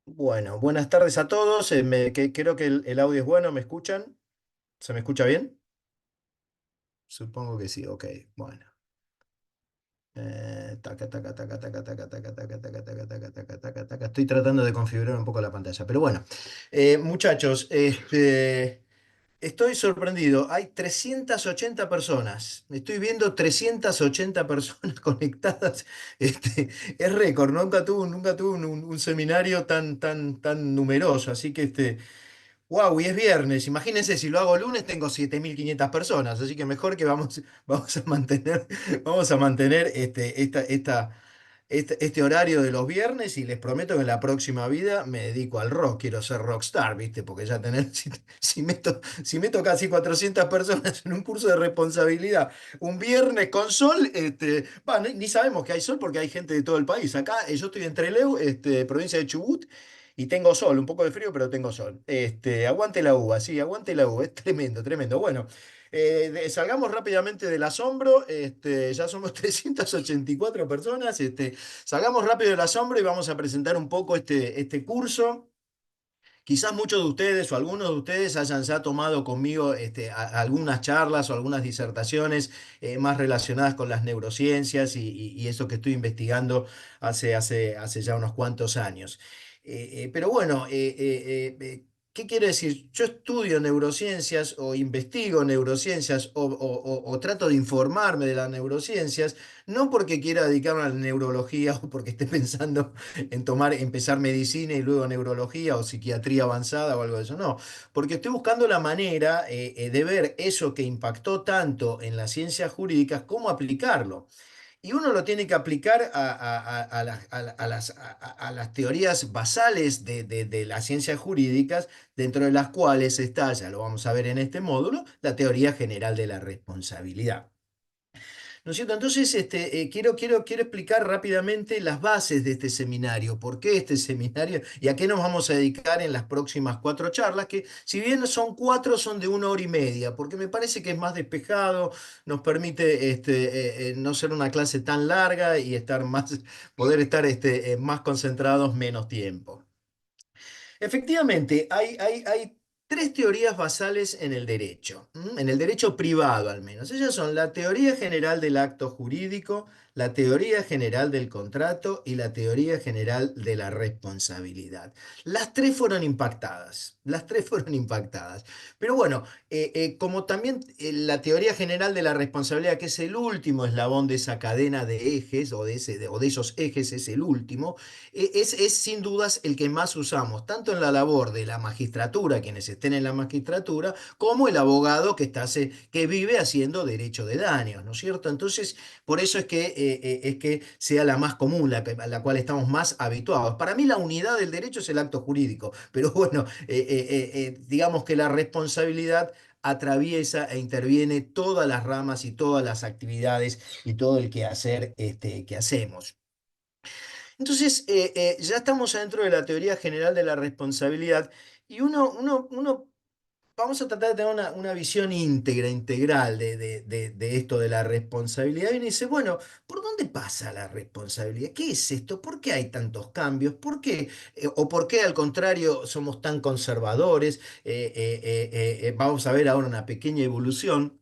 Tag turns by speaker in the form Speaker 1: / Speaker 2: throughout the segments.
Speaker 1: Bueno, buenas tardes a todos. Creo que el audio es bueno. ¿Me escuchan? ¿Se me escucha bien? Supongo que sí. Ok, bueno. Taca, taca, taca, taca, taca, taca, taca, taca, taca, taca, taca, taca, taca. Estoy tratando de configurar un poco la pantalla, pero bueno. Muchachos, estoy sorprendido. Hay 380 personas. Estoy viendo 380 personas conectadas. Es récord. Nunca tuve un seminario tan numeroso. Así que wow, y es viernes. Imagínense, si lo hago lunes tengo 7.500 personas, así que mejor que vamos a mantener este horario de los viernes y les prometo que en la próxima vida me dedico al rock. Quiero ser rockstar, ¿viste? Porque ya tener, si meto casi 400 personas en un curso de responsabilidad un viernes con sol, ni sabemos que hay sol porque hay gente de todo el país. Acá yo estoy en Trelew, provincia de Chubut. Y tengo sol, un poco de frío, pero tengo sol. Aguante la uva, sí, aguante la uva, es tremendo, tremendo. Bueno, salgamos rápidamente del asombro, ya somos 384 personas, salgamos rápido del asombro y vamos a presentar un poco este curso. Quizás muchos de ustedes o algunos de ustedes hayan ya tomado conmigo algunas charlas o algunas disertaciones más relacionadas con las neurociencias y eso que estoy investigando hace ya unos cuantos años. Pero bueno, ¿qué quiere decir? Yo estudio neurociencias o investigo neurociencias o trato de informarme de las neurociencias, no porque quiera dedicarme a la neurología o porque esté pensando empezar medicina y luego neurología o psiquiatría avanzada o algo de eso. No, porque estoy buscando la manera de ver eso que impactó tanto en las ciencias jurídicas, cómo aplicarlo. Y uno lo tiene que aplicar a las teorías basales de las ciencias jurídicas, dentro de las cuales está, ya lo vamos a ver en este módulo, la teoría general de la responsabilidad. ¿No es cierto? Entonces, quiero explicar rápidamente las bases de este seminario, por qué este seminario y a qué nos vamos a dedicar en las próximas 4 charlas, que si bien son 4, son de 1 hora y media, porque me parece que es más despejado, nos permite no ser una clase tan larga y poder estar más concentrados menos tiempo. Efectivamente, hay tres teorías basales en el derecho, en el derecho privado al menos. Ellas son la teoría general del acto jurídico, la teoría general del contrato y la teoría general de la responsabilidad. Las tres fueron impactadas, las tres fueron impactadas. Pero bueno, como también la teoría general de la responsabilidad, que es el último eslabón de esa cadena de ejes o de esos ejes, es el último. Es sin dudas el que más usamos, tanto en la labor de la magistratura, quienes estén en la magistratura, como el abogado que vive haciendo derecho de daños, ¿no es cierto? Entonces, por eso es que sea la más común, a la cual estamos más habituados. Para mí la unidad del derecho es el acto jurídico, pero bueno, digamos que la responsabilidad atraviesa e interviene todas las ramas y todas las actividades y todo el quehacer que hacemos. Entonces, ya estamos adentro de la teoría general de la responsabilidad y vamos a tratar de tener una visión íntegra, integral de esto de la responsabilidad. Y uno dice, bueno, ¿por dónde pasa la responsabilidad? ¿Qué es esto? ¿Por qué hay tantos cambios? ¿Por qué? ¿O por qué al contrario somos tan conservadores? Vamos a ver ahora una pequeña evolución.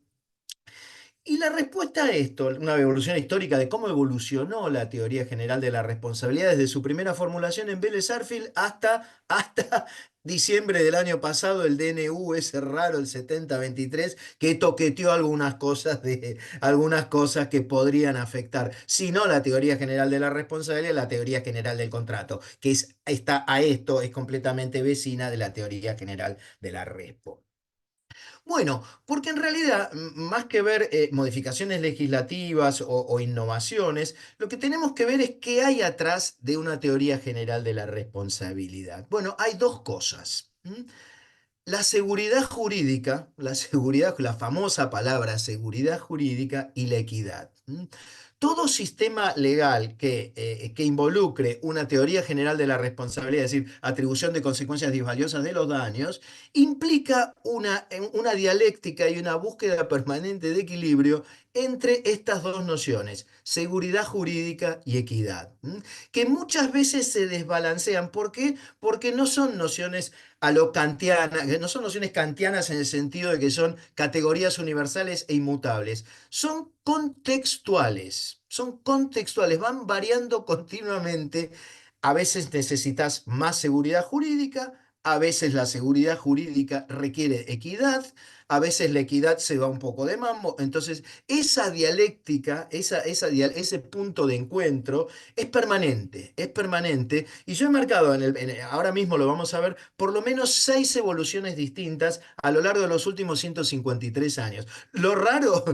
Speaker 1: Y la respuesta a esto, una evolución histórica de cómo evolucionó la teoría general de la responsabilidad desde su primera formulación en Vélez Sarsfield hasta diciembre del año pasado, el DNU ese raro, el 7023, que toqueteó algunas cosas que podrían afectar, si no la teoría general de la responsabilidad, la teoría general del contrato, está a esto, es completamente vecina de la teoría general de la respo. Bueno, porque en realidad, más que ver modificaciones legislativas o innovaciones, lo que tenemos que ver es qué hay atrás de una teoría general de la responsabilidad. Bueno, hay dos cosas. La seguridad jurídica, la famosa palabra seguridad jurídica y la equidad. Todo sistema legal que involucre una teoría general de la responsabilidad, es decir, atribución de consecuencias disvaliosas de los daños, implica una dialéctica y una búsqueda permanente de equilibrio entre estas dos nociones, seguridad jurídica y equidad, que muchas veces se desbalancean. ¿Por qué? Porque no son nociones a lo kantianas, no son nociones kantianas en el sentido de que son categorías universales e inmutables, son contextuales, van variando continuamente. A veces necesitas más seguridad jurídica, a veces la seguridad jurídica requiere equidad, a veces la equidad se va un poco de mambo. Entonces, esa dialéctica, ese punto de encuentro es permanente. Y yo he marcado, ahora mismo lo vamos a ver, por lo menos 6 evoluciones distintas a lo largo de los últimos 153 años. Lo raro,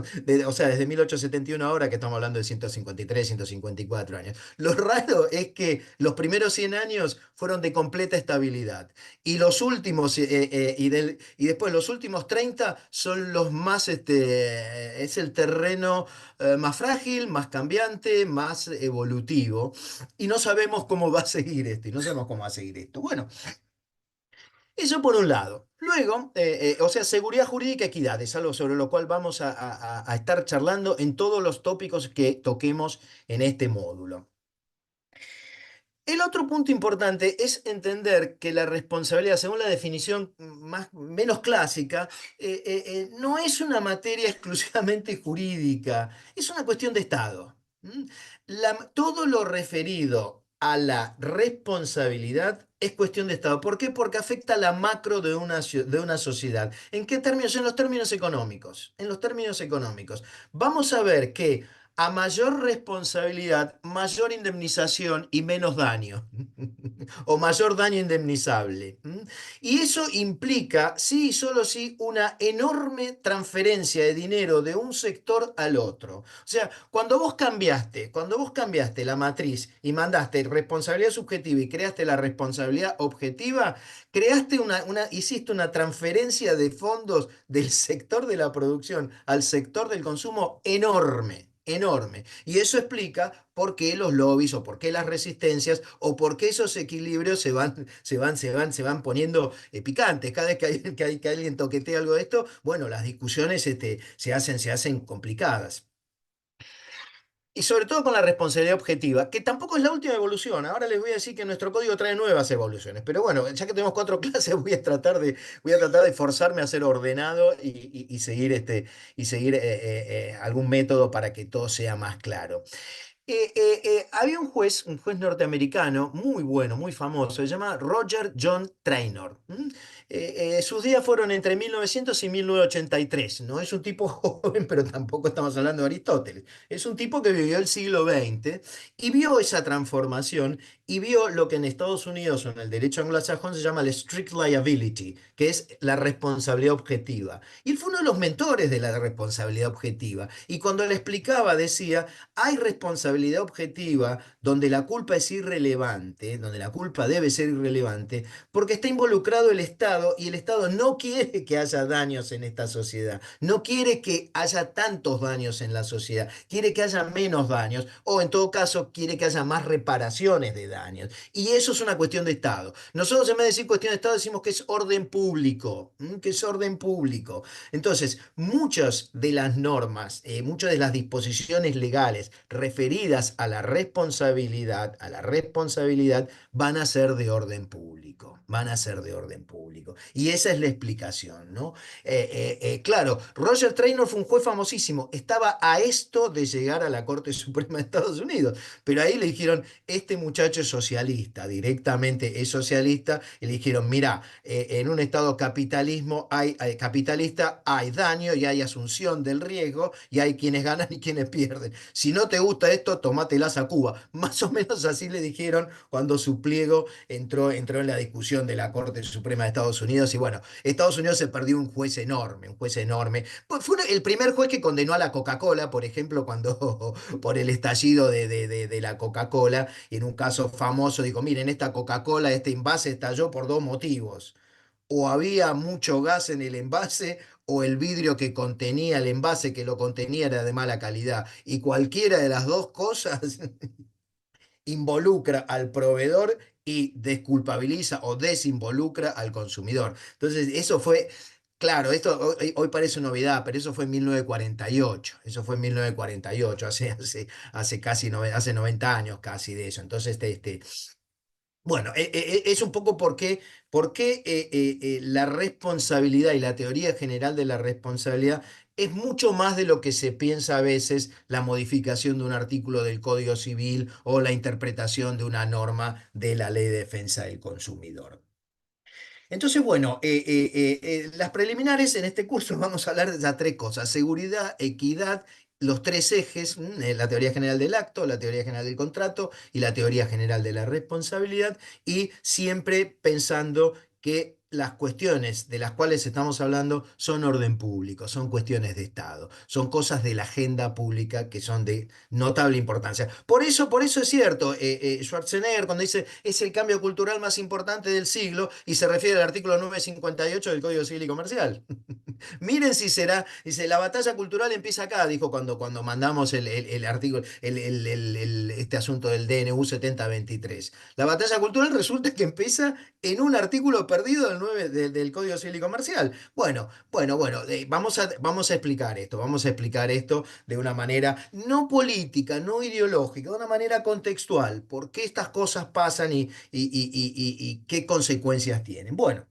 Speaker 1: o sea, desde 1871 ahora que estamos hablando de 153, 154 años, lo raro es que los primeros 100 años fueron de completa estabilidad. Y los últimos, y después los últimos 30 son los más, es el terreno más frágil, más cambiante, más evolutivo. Y no sabemos cómo va a seguir esto, y no sabemos cómo va a seguir esto. Bueno, eso por un lado. Luego, o sea, seguridad jurídica, equidad, es algo sobre lo cual vamos a estar charlando en todos los tópicos que toquemos en este módulo. El otro punto importante es entender que la responsabilidad, según la definición menos clásica, no es una materia exclusivamente jurídica, es una cuestión de Estado. ¿Mm? Todo lo referido a la responsabilidad es cuestión de Estado. ¿Por qué? Porque afecta a la macro de una sociedad. ¿En qué términos? En los términos económicos. En los términos económicos. Vamos a ver que a mayor responsabilidad, mayor indemnización y menos daño, o mayor daño indemnizable. Y eso implica, sí y solo sí, una enorme transferencia de dinero de un sector al otro. O sea, cuando vos cambiaste la matriz y mandaste responsabilidad subjetiva y creaste la responsabilidad objetiva, hiciste una transferencia de fondos del sector de la producción al sector del consumo enorme. Enorme. Y eso explica por qué los lobbies o por qué las resistencias o por qué esos equilibrios se van poniendo picantes. Cada vez que alguien toquetea algo de esto, bueno, las discusiones se hacen complicadas. Y sobre todo con la responsabilidad objetiva, que tampoco es la última evolución. Ahora les voy a decir que nuestro código trae nuevas evoluciones. Pero bueno, ya que tenemos 4 clases, voy a tratar de forzarme a ser ordenado y seguir, algún método para que todo sea más claro. Había un juez norteamericano muy bueno, muy famoso, se llama Roger John Traynor. Sus días fueron entre 1900 y 1983. No es un tipo joven, pero tampoco estamos hablando de Aristóteles. Es un tipo que vivió el siglo XX y vio esa transformación y vio lo que en Estados Unidos o en el derecho anglosajón se llama el strict liability, que es la responsabilidad objetiva. Y él fue uno de los mentores de la responsabilidad objetiva. Y cuando le explicaba, decía, hay responsabilidad objetiva donde la culpa es irrelevante, donde la culpa debe ser irrelevante, porque está involucrado el Estado y el Estado no quiere que haya daños en esta sociedad, no quiere que haya tantos daños en la sociedad, quiere que haya menos daños o en todo caso quiere que haya más reparaciones de daños. Y eso es una cuestión de Estado. Nosotros en vez de decir cuestión de Estado decimos que es orden público, que es orden público. Entonces, muchas de las normas, muchas de las disposiciones legales referidas a la responsabilidad, van a ser de orden público, van a ser de orden público. Y esa es la explicación, ¿no? Claro, Roger Traynor fue un juez famosísimo, estaba a esto de llegar a la Corte Suprema de Estados Unidos, pero ahí le dijeron, este muchacho es socialista, directamente es socialista, y le dijeron, mira, en un estado capitalista hay daño y hay asunción del riesgo y hay quienes ganan y quienes pierden. Si no te gusta esto, tomatelas a Cuba. Más o menos así le dijeron cuando su pliego entró en la discusión de la Corte Suprema de Estados Unidos. Y bueno, Estados Unidos se perdió un juez enorme, un juez enorme. Pues fue el primer juez que condenó a la Coca-Cola, por ejemplo, cuando por el estallido de la Coca-Cola, en un caso famoso, dijo, miren, esta Coca-Cola, este envase estalló por 2 motivos. O había mucho gas en el envase o el vidrio que contenía el envase que lo contenía era de mala calidad. Y cualquiera de las dos cosas involucra al proveedor y desculpabiliza o desinvolucra al consumidor. Entonces, eso fue Claro, esto hoy parece novedad, pero eso fue en 1948. Eso fue en 1948, hace casi hace 90 años casi de eso. Entonces, bueno, es un poco por qué la responsabilidad y la teoría general de la responsabilidad es mucho más de lo que se piensa a veces la modificación de un artículo del Código Civil o la interpretación de una norma de la Ley de Defensa del Consumidor. Entonces, bueno, las preliminares en este curso vamos a hablar de las tres cosas: seguridad, equidad, los tres ejes, la teoría general del acto, la teoría general del contrato y la teoría general de la responsabilidad, y siempre pensando que las cuestiones de las cuales estamos hablando son orden público, son cuestiones de Estado, son cosas de la agenda pública que son de notable importancia. Por eso es cierto, Schwarzenegger cuando dice es el cambio cultural más importante del siglo y se refiere al artículo 958 del Código Civil y Comercial. Miren si será, dice, la batalla cultural empieza acá, dijo cuando mandamos el artículo, este asunto del DNU 7023. La batalla cultural resulta que empieza en un artículo perdido del Código Civil y Comercial. Bueno, vamos a explicar esto, vamos a explicar esto de una manera no política, no ideológica, de una manera contextual, por qué estas cosas pasan y qué consecuencias tienen. Bueno.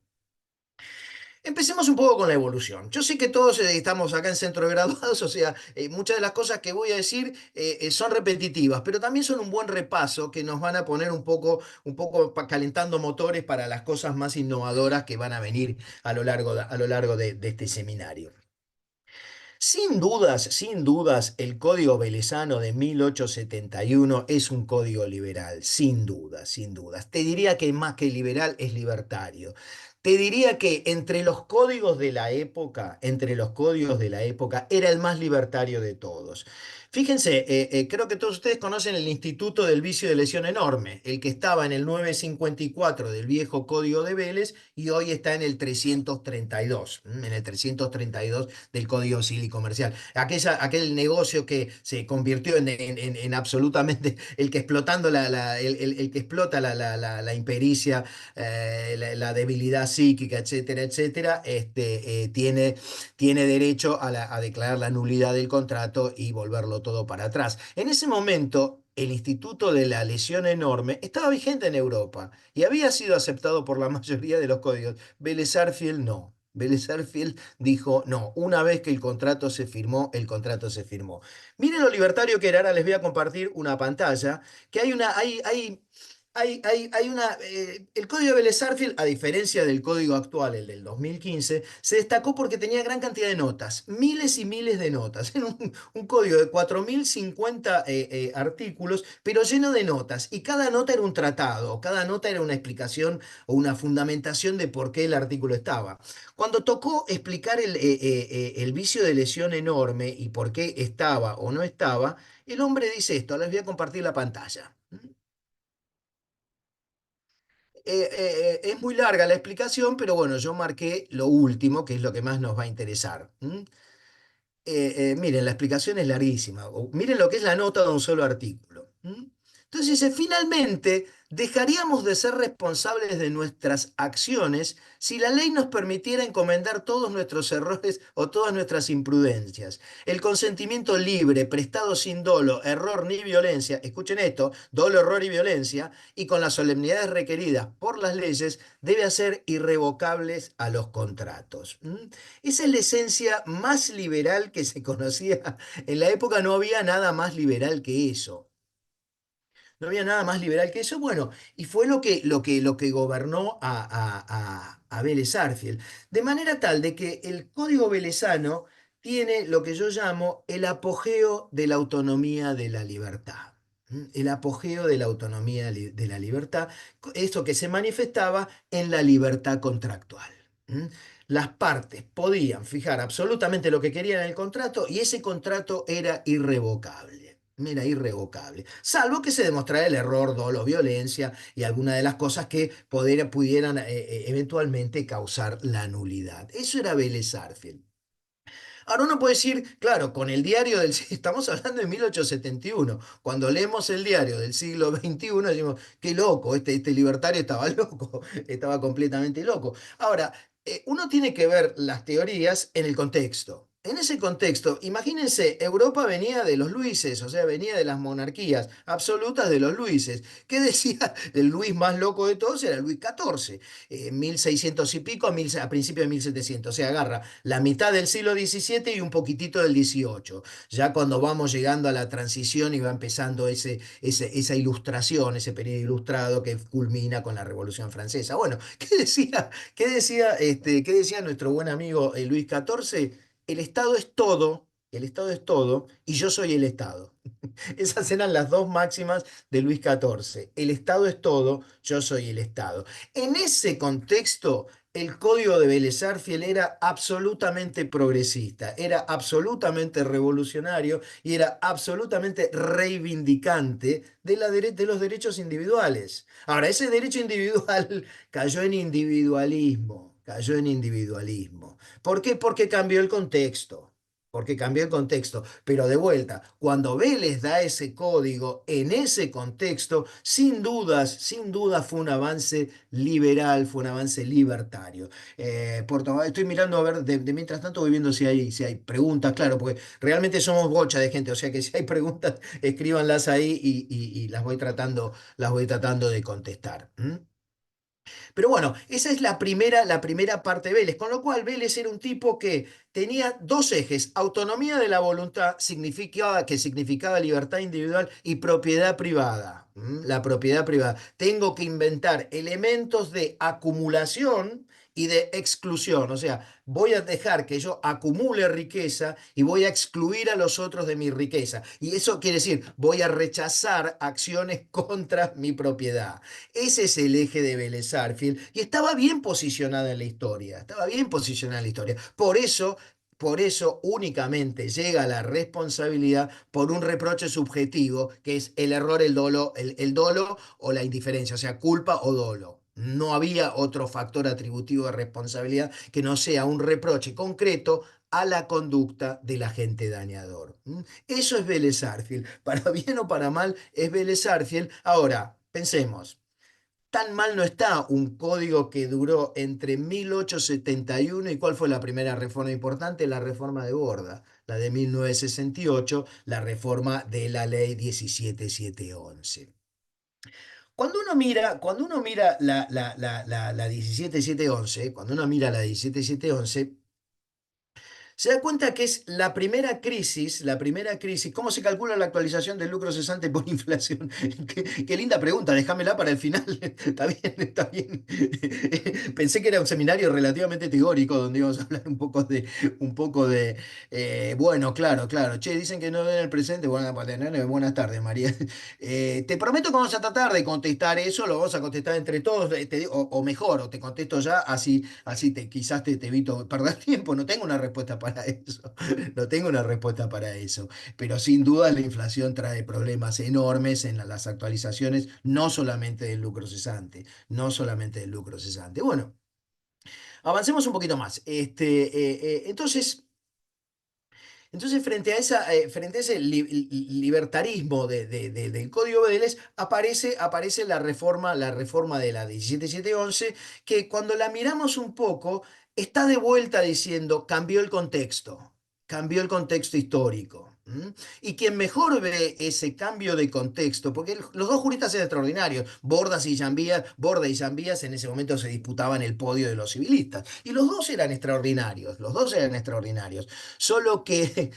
Speaker 1: Empecemos un poco con la evolución. Yo sé que todos estamos acá en centro de graduados, o sea, muchas de las cosas que voy a decir son repetitivas, pero también son un buen repaso que nos van a poner un poco calentando motores para las cosas más innovadoras que van a venir a lo largo de este seminario. Sin dudas, el Código Velezano de 1871 es un código liberal, sin dudas, sin dudas. Te diría que más que liberal es libertario. Te diría que entre los códigos de la época, era el más libertario de todos. Fíjense, creo que todos ustedes conocen el Instituto del Vicio de Lesión Enorme, el que estaba en el 954 del viejo Código de Vélez y hoy está en el 332, en el 332 del Código Civil y Comercial. Aquel negocio que se convirtió en absolutamente el que explotando el que explota la impericia, la debilidad psíquica, etcétera, etcétera, tiene derecho a declarar la nulidad del contrato y volverlo todo para atrás. En ese momento, el Instituto de la Lesión Enorme estaba vigente en Europa y había sido aceptado por la mayoría de los códigos. Vélez Sarsfield no. Vélez Sarsfield dijo, no, una vez que el contrato se firmó, el contrato se firmó. Miren lo libertario que era. Ahora les voy a compartir una pantalla, que el código de Vélez Sarsfield, a diferencia del código actual, el del 2015, se destacó porque tenía gran cantidad de notas, miles y miles de notas. Era un código de 4050 artículos, pero lleno de notas. Y cada nota era un tratado, o cada nota era una explicación o una fundamentación de por qué el artículo estaba. Cuando tocó explicar el vicio de lesión enorme y por qué estaba o no estaba, el hombre dice esto. Les voy a compartir la pantalla. Es muy larga la explicación, pero bueno, yo marqué lo último, que es lo que más nos va a interesar. Miren, la explicación es larguísima. Miren lo que es la nota de un solo artículo. Entonces dice, finalmente, dejaríamos de ser responsables de nuestras acciones si la ley nos permitiera encomendar todos nuestros errores o todas nuestras imprudencias. El consentimiento libre, prestado sin dolo, error ni violencia, escuchen esto, dolo, error y violencia, y con las solemnidades requeridas por las leyes, debe hacer irrevocables a los contratos. Esa es la esencia más liberal que se conocía. En la época no había nada más liberal que eso. No había nada más liberal que eso. Bueno, y fue lo que gobernó a Vélez Sarsfield. De manera tal de que el código velezano tiene lo que yo llamo el apogeo de la autonomía de la libertad. El apogeo de la autonomía de la libertad, esto que se manifestaba en la libertad contractual. ¿Mm? Las partes podían fijar absolutamente lo que querían en el contrato y ese contrato era irrevocable. Era irrevocable, salvo que se demostrara el error, dolo, violencia y alguna de las cosas que pudieran eventualmente causar la nulidad. Eso era Vélez Sarsfield. Ahora uno puede decir, claro, con el diario del estamos hablando de 1871. Cuando leemos el diario del siglo XXI, decimos, qué loco, este libertario estaba loco, estaba completamente loco. Ahora, uno tiene que ver las teorías en el contexto. En ese contexto, imagínense, Europa venía de los Luises, o sea, venía de las monarquías absolutas de los Luises. ¿Qué decía? El Luis más loco de todos era Luis XIV, 1600 y pico a principios de 1700. O sea, agarra la mitad del siglo XVII y un poquitito del XVIII. Ya cuando vamos llegando a la transición y va empezando esa ilustración, ese periodo ilustrado que culmina con la Revolución Francesa. Bueno, ¿qué decía? Qué decía nuestro buen amigo Luis XIV? El Estado es todo, el Estado es todo, y yo soy el Estado. Esas eran las dos máximas de Luis XIV. El Estado es todo, yo soy el Estado. En ese contexto, el código de Vélez Sarsfield era absolutamente progresista, era absolutamente revolucionario y era absolutamente reivindicante de los derechos individuales. Ahora, ese derecho individual cayó en individualismo, cayó en individualismo. ¿Por qué? Porque cambió el contexto. Porque cambió el contexto. Pero de vuelta, cuando Vélez da ese código en ese contexto, sin dudas fue un avance liberal, fue un avance libertario. Estoy mirando a ver, mientras tanto voy viendo si hay preguntas, claro, porque realmente somos bocha de gente, o sea que si hay preguntas, escríbanlas ahí y las voy tratando de contestar. ¿M? Pero bueno, esa es la primera parte de Vélez, con lo cual Vélez era un tipo que tenía dos ejes: autonomía de la voluntad, que significaba libertad individual, y propiedad privada. La propiedad privada. Tengo que inventar elementos de acumulación y de exclusión. O sea, voy a dejar que yo acumule riqueza y voy a excluir a los otros de mi riqueza. Y eso quiere decir, voy a rechazar acciones contra mi propiedad. Ese es el eje de Vélez Sarsfield y estaba bien posicionada en la historia, estaba bien posicionada en la historia. Por eso únicamente llega la responsabilidad por un reproche subjetivo, que es el error, el dolo o la indiferencia, o sea, culpa o dolo. No había otro factor atributivo de responsabilidad que no sea un reproche concreto a la conducta del agente dañador. Eso es Vélez Sarsfield. Para bien o para mal, es Vélez Sarsfield. Ahora, pensemos. Tan mal no está un código que duró entre 1871 y ¿cuál fue la primera reforma importante? La reforma de Borda, la de 1968, la reforma de la ley 17711. Cuando uno mira la 17711, cuando uno mira la 17711, se da cuenta que es la primera crisis. ¿Cómo se calcula la actualización del lucro cesante por inflación? Qué linda pregunta, déjamela para el final. Está bien, está bien. Pensé que era un seminario relativamente teórico donde íbamos a hablar bueno, claro, claro. Che, dicen que no ven el presente. Bueno, buenas tardes, María. Te prometo que vamos a tratar de contestar eso, lo vamos a contestar entre todos, o mejor, o te contesto ya, así quizás te evito perder tiempo. No tengo una respuesta para eso, no tengo una respuesta para eso, pero sin duda la inflación trae problemas enormes en las actualizaciones, no solamente del lucro cesante, no solamente del lucro cesante. Bueno, avancemos un poquito más. Entonces, frente a ese libertarismo del Código Vélez, aparece la reforma de la 17711, que cuando la miramos un poco, está de vuelta diciendo, cambió el contexto histórico. Y quien mejor ve ese cambio de contexto, porque los dos juristas eran extraordinarios, Borda y Zambías en ese momento se disputaban el podio de los civilistas, y los dos eran extraordinarios. Solo que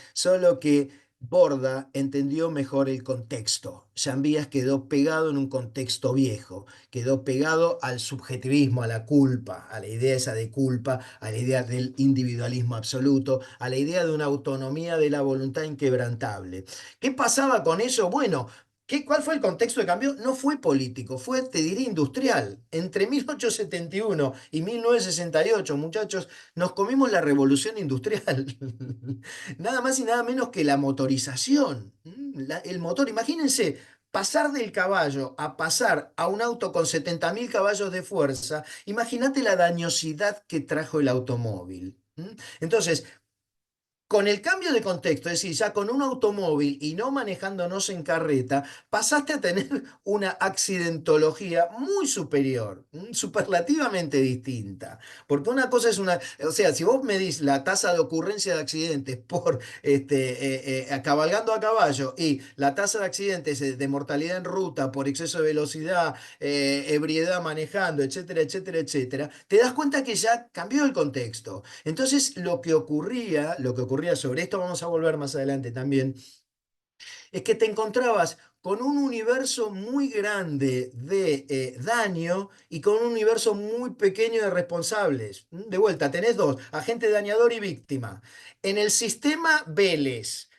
Speaker 1: Borda entendió mejor el contexto. Zambías quedó pegado en un contexto viejo, quedó pegado al subjetivismo, a la culpa, a la idea esa de culpa, a la idea del individualismo absoluto, a la idea de una autonomía de la voluntad inquebrantable. ¿Qué pasaba con eso? Bueno, ¿cuál fue el contexto de cambio? No fue político, fue, te diría, industrial. Entre 1871 y 1968, muchachos, nos comimos la revolución industrial. Nada más y nada menos que la motorización. El motor, imagínense, pasar del caballo a pasar a un auto con 70.000 caballos de fuerza. Imagínate la dañosidad que trajo el automóvil. Entonces, Con el cambio de contexto, es decir, ya con un automóvil y no manejándonos en carreta, pasaste a tener una accidentología muy superior, superlativamente distinta. Porque una cosa es una, o sea, si vos medís la tasa de ocurrencia de accidentes por cabalgando a caballo y la tasa de accidentes de mortalidad en ruta por exceso de velocidad, ebriedad manejando, etcétera, etcétera, etcétera, te das cuenta que ya cambió el contexto. Entonces, lo que ocurría sobre esto, vamos a volver más adelante también, es que te encontrabas con un universo muy grande de daño y con un universo muy pequeño de responsables. De vuelta, tenés dos, agente dañador y víctima. En el sistema Vélez,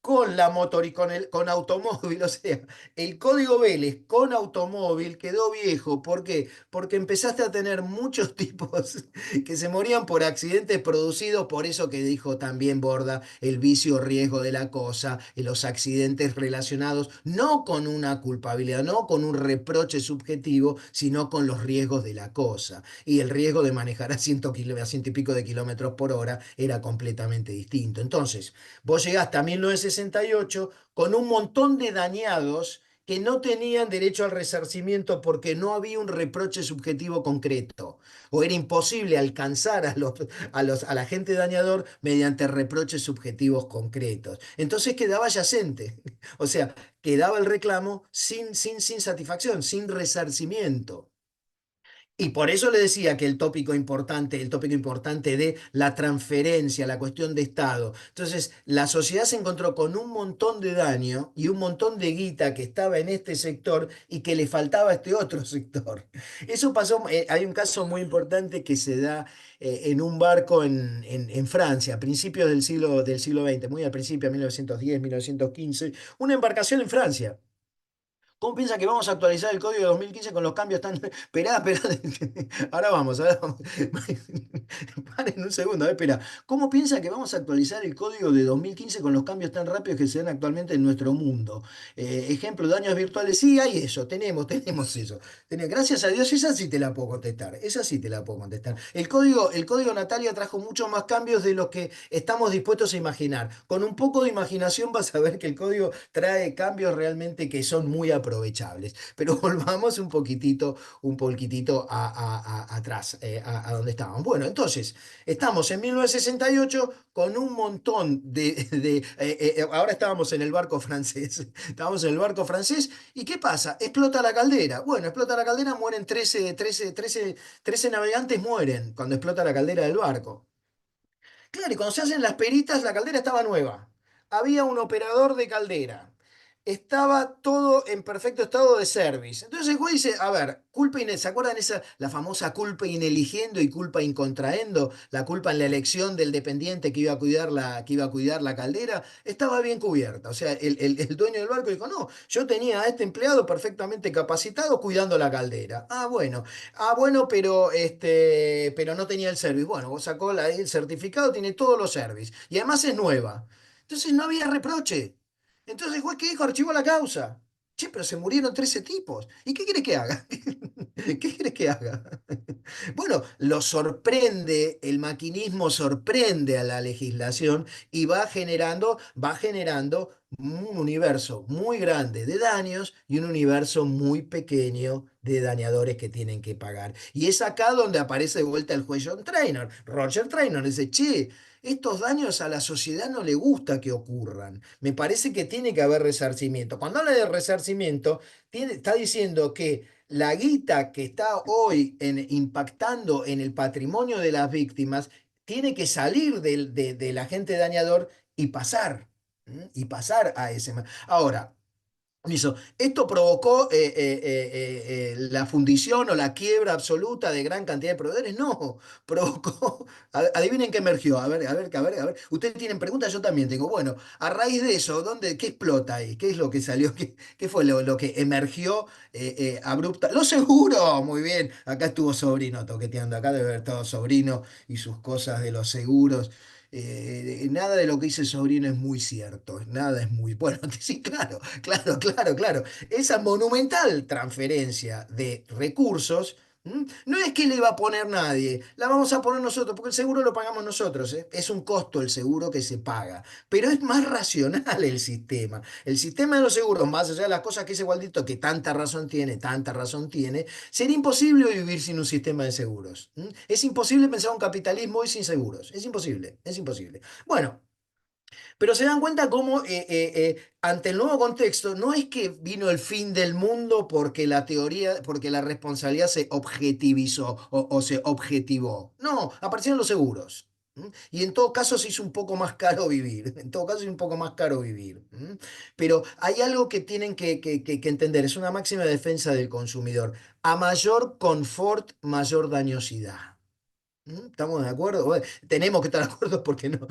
Speaker 1: con la motor y con automóvil, o sea, el código Vélez con automóvil quedó viejo. ¿Por qué? Porque empezaste a tener muchos tipos que se morían por accidentes producidos por eso que dijo también Borda, el vicio riesgo de la cosa, y los accidentes relacionados no con una culpabilidad, no con un reproche subjetivo, sino con los riesgos de la cosa. Y el riesgo de manejar a 100 y pico de kilómetros por hora era completamente distinto. Entonces, vos llegaste a 1968 con un montón de dañados que no tenían derecho al resarcimiento porque no había un reproche subjetivo concreto, o era imposible alcanzar a la gente dañador mediante reproches subjetivos concretos. Entonces quedaba yacente, o sea, quedaba el reclamo sin satisfacción, sin resarcimiento. Y por eso le decía que el tópico importante de la transferencia, la cuestión de Estado. Entonces, la sociedad se encontró con un montón de daño y un montón de guita que estaba en este sector y que le faltaba a este otro sector. Eso pasó, hay un caso muy importante que se da en un barco en Francia, a principios del siglo XX, muy al principio, 1910, 1915, una embarcación en Francia. ¿Cómo piensa que vamos a actualizar el código de 2015 con los cambios tan... Esperá, esperá. Ahora vamos, ahora vamos. Paren un segundo, espera. ¿Cómo piensa que vamos a actualizar el código de 2015 con los cambios tan rápidos que se dan actualmente en nuestro mundo? Ejemplo, daños virtuales. Sí, hay eso, tenemos eso. Gracias a Dios, esa sí te la puedo contestar. Esa sí te la puedo contestar. El código Natalia trajo muchos más cambios de los que estamos dispuestos a imaginar. Con un poco de imaginación vas a ver que el código trae cambios realmente que son muy aprovechables. Pero volvamos un poquitito atrás, a donde estábamos. Bueno, entonces, estamos en 1968 con un montón ahora estábamos en el barco francés. Estábamos en el barco francés. ¿Y qué pasa? Explota la caldera. Bueno, explota la caldera, mueren 13 navegantes mueren cuando explota la caldera del barco. Claro, y cuando se hacen las peritas, la caldera estaba nueva. Había un operador de caldera. Estaba todo en perfecto estado de service. Entonces el juez dice, a ver, ¿se acuerdan la famosa culpa in eligiendo y culpa in contraendo? La culpa en la elección del dependiente que iba a cuidar la caldera, estaba bien cubierta. O sea, el dueño del barco dijo, no, yo tenía a este empleado perfectamente capacitado cuidando la caldera. Ah, bueno, pero no tenía el service. Bueno, vos sacó el certificado, tiene todos los service. Y además es nueva. Entonces no había reproche. Entonces el juez que dijo archivó la causa. Che, pero se murieron 13 tipos. ¿Y qué quieres que haga? ¿Qué quieres que haga? Bueno, el maquinismo sorprende a la legislación y va generando un universo muy grande de daños y un universo muy pequeño de dañadores que tienen que pagar. Y es acá donde aparece de vuelta el juez John Trainor. Roger Trainor dice, che, estos daños a la sociedad no le gusta que ocurran. Me parece que tiene que haber resarcimiento. Cuando habla de resarcimiento, está diciendo que la guita que está hoy impactando en el patrimonio de las víctimas tiene que salir del agente dañador y pasar, ¿m? Y pasar a ese. Ahora, esto provocó la fundición o la quiebra absoluta de gran cantidad de proveedores. No, provocó. Adivinen qué emergió. A ver, a ver, a ver, a ver. Ustedes tienen preguntas, yo también tengo. Bueno, a raíz de eso, ¿qué explota ahí? ¿Qué es lo que salió? ¿Qué fue lo que emergió abrupta? Lo seguro, muy bien. Acá estuvo Sobrino toqueteando. Acá debe haber estado Sobrino y sus cosas de los seguros. Nada de lo que dice Sobrino es muy cierto, nada es muy... Bueno, sí, claro, claro. Esa monumental transferencia de recursos ¿Mm? No es que le va a poner nadie, la vamos a poner nosotros, porque el seguro lo pagamos nosotros, ¿eh? Es un costo el seguro que se paga, pero es más racional el sistema. El sistema de los seguros, más allá de las cosas que dice Waldito, que tanta razón tiene, sería imposible vivir sin un sistema de seguros. ¿Mm? Es imposible pensar un capitalismo hoy sin seguros, es imposible, es imposible. Bueno. Pero se dan cuenta cómo ante el nuevo contexto no es que vino el fin del mundo porque la teoría, porque la responsabilidad se objetivizó o se objetivó. No, aparecieron los seguros. ¿M? Y en todo caso se hizo un poco más caro vivir. En todo caso es un poco más caro vivir. ¿M? Pero hay algo que tienen que entender. Es una máxima de defensa del consumidor. A mayor confort, mayor dañosidad. ¿Estamos de acuerdo? Bueno, tenemos que estar de acuerdo porque no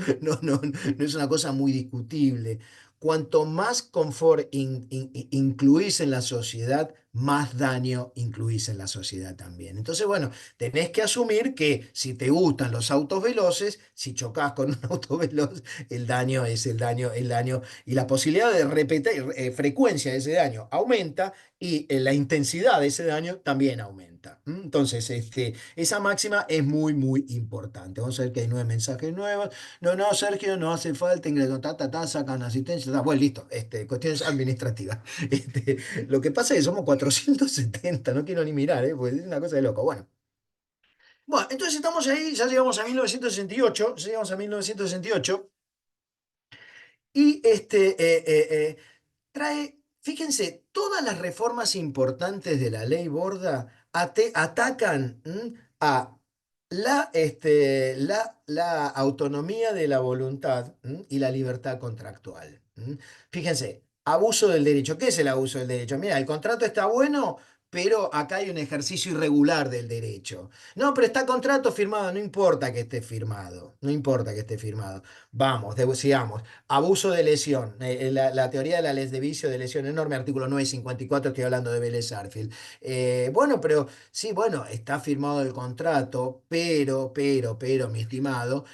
Speaker 1: es una cosa muy discutible. Cuanto más confort incluís en la sociedad, más daño incluís en la sociedad también. Entonces, bueno, tenés que asumir que si te gustan los autos veloces, si chocas con un auto veloz, el daño es el daño, y la posibilidad de repetir, frecuencia de ese daño aumenta y la intensidad de ese daño también aumenta. Entonces, esa máxima es muy, muy importante. Vamos a ver que hay 9 mensajes nuevos. No, no, Sergio, no hace falta ingreso, sacan asistencia, bueno, listo, cuestiones administrativas. Este, lo que pasa es que somos 470, no quiero ni mirar, porque es una cosa de loco. Bueno, entonces estamos ahí, ya llegamos a 1968, ya llegamos a 1968, y trae, fíjense, todas las reformas importantes de la ley Borda atacan a la autonomía de la voluntad y la libertad contractual. Fíjense, abuso del derecho. ¿Qué es el abuso del derecho? Mira, el contrato está bueno, pero acá hay un ejercicio irregular del derecho. No, pero está contrato firmado, no importa que esté firmado, no importa que esté firmado. Vamos, sigamos. Abuso de lesión. La teoría de la ley de vicio de lesión enorme, artículo 954, estoy hablando de Vélez Sarsfield. Bueno, pero sí, bueno, está firmado el contrato, pero, mi estimado,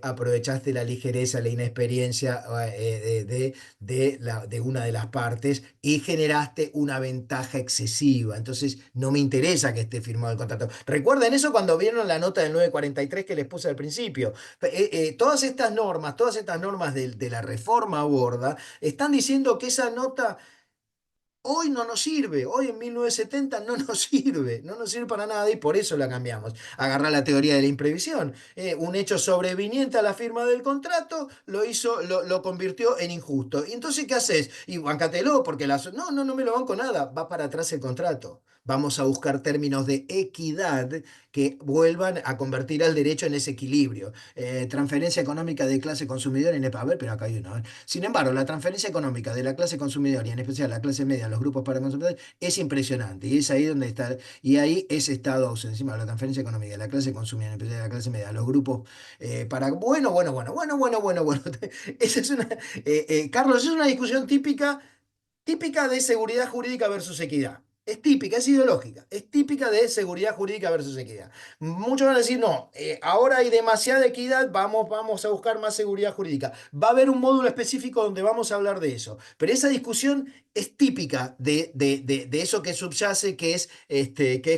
Speaker 1: aprovechaste la ligereza, la inexperiencia de una de las partes y generaste una ventaja excesiva. Entonces, no me interesa que esté firmado el contrato. Recuerden eso cuando vieron la nota del 943 que les puse al principio. Todas estas normas de la reforma Borda están diciendo que esa nota hoy no nos sirve, hoy en 1970 no nos sirve, no nos sirve para nada y por eso la cambiamos. Agarrar la teoría de la imprevisión. Un hecho sobreviniente a la firma del contrato lo convirtió en injusto. ¿Y entonces qué haces? Y bancatelo porque no me lo banco nada, va para atrás el contrato. Vamos a buscar términos de equidad que vuelvan a convertir al derecho en ese equilibrio. Transferencia económica de clase consumidora en EPA. A ver, pero acá hay una. Sin embargo, la transferencia económica de la clase consumidora y en especial la clase media, los grupos para consumidores, es impresionante. Y es ahí donde está, y ahí ese Estado encima de la transferencia económica de la clase consumidora, en especial de la clase media, los grupos para. Bueno. Esa es una, Carlos, es una discusión típica de seguridad jurídica versus equidad. Es típica, es ideológica, es típica de seguridad jurídica versus equidad. Muchos van a decir, no, ahora hay demasiada equidad, vamos a buscar más seguridad jurídica. Va a haber un módulo específico donde vamos a hablar de eso. Pero esa discusión es típica de eso que subyace, que es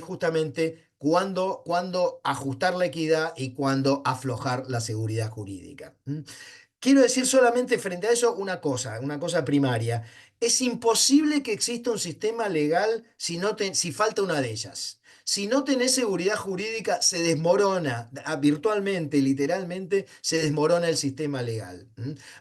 Speaker 1: justamente cuándo ajustar la equidad y cuándo aflojar la seguridad jurídica. Quiero decir solamente frente a eso una cosa primaria. Es imposible que exista un sistema legal si falta una de ellas. Si no tenés seguridad jurídica, se desmorona, virtualmente, literalmente, se desmorona el sistema legal.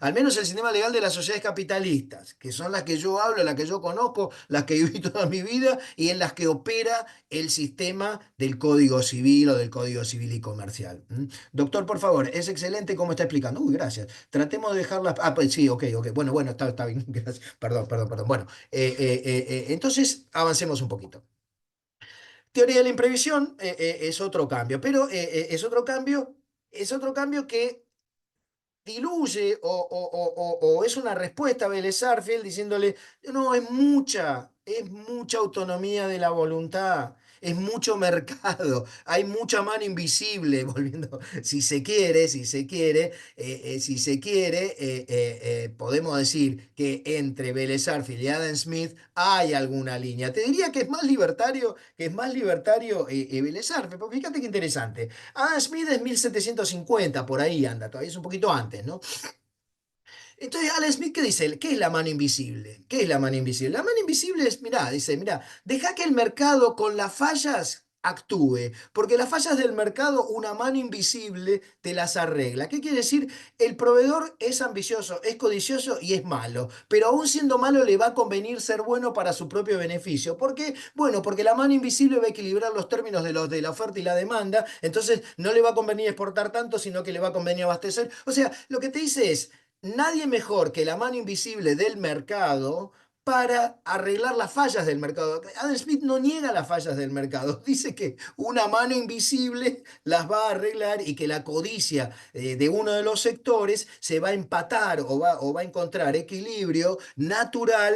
Speaker 1: Al menos el sistema legal de las sociedades capitalistas, que son las que yo hablo, las que yo conozco, las que viví toda mi vida y en las que opera el sistema del Código Civil o del Código Civil y Comercial. Doctor, por favor, es excelente cómo está explicando. Uy, gracias. Tratemos de dejarlas. Ah, pues sí, ok. Bueno, está bien. Gracias. Perdón. Bueno, entonces avancemos un poquito. Teoría de la imprevisión es otro cambio, pero es otro cambio que diluye o es una respuesta a Vélez Sarsfield diciéndole, no, es mucha autonomía de la voluntad. es mucho mercado, hay mucha mano invisible, volviendo, podemos decir que entre Vélez Sarsfield y Adam Smith hay alguna línea. Te diría que es más libertario Vélez Sarsfield, porque fíjate qué interesante. Adam Smith es 1750, por ahí anda, todavía es un poquito antes, ¿no? Entonces, Alan Smith, ¿qué dice? ¿Qué es la mano invisible? ¿Qué es la mano invisible? La mano invisible es, mirá, dice, mirá, deja que el mercado con las fallas actúe, porque las fallas del mercado una mano invisible te las arregla. ¿Qué quiere decir? El proveedor es ambicioso, es codicioso y es malo, pero aún siendo malo le va a convenir ser bueno para su propio beneficio. ¿Por qué? Bueno, porque la mano invisible va a equilibrar los términos de la oferta y la demanda, entonces no le va a convenir exportar tanto, sino que le va a convenir abastecer. O sea, lo que te dice es nadie mejor que la mano invisible del mercado para arreglar las fallas del mercado. Adam Smith no niega las fallas del mercado, dice que una mano invisible las va a arreglar y que la codicia de uno de los sectores se va a empatar o va a encontrar equilibrio natural,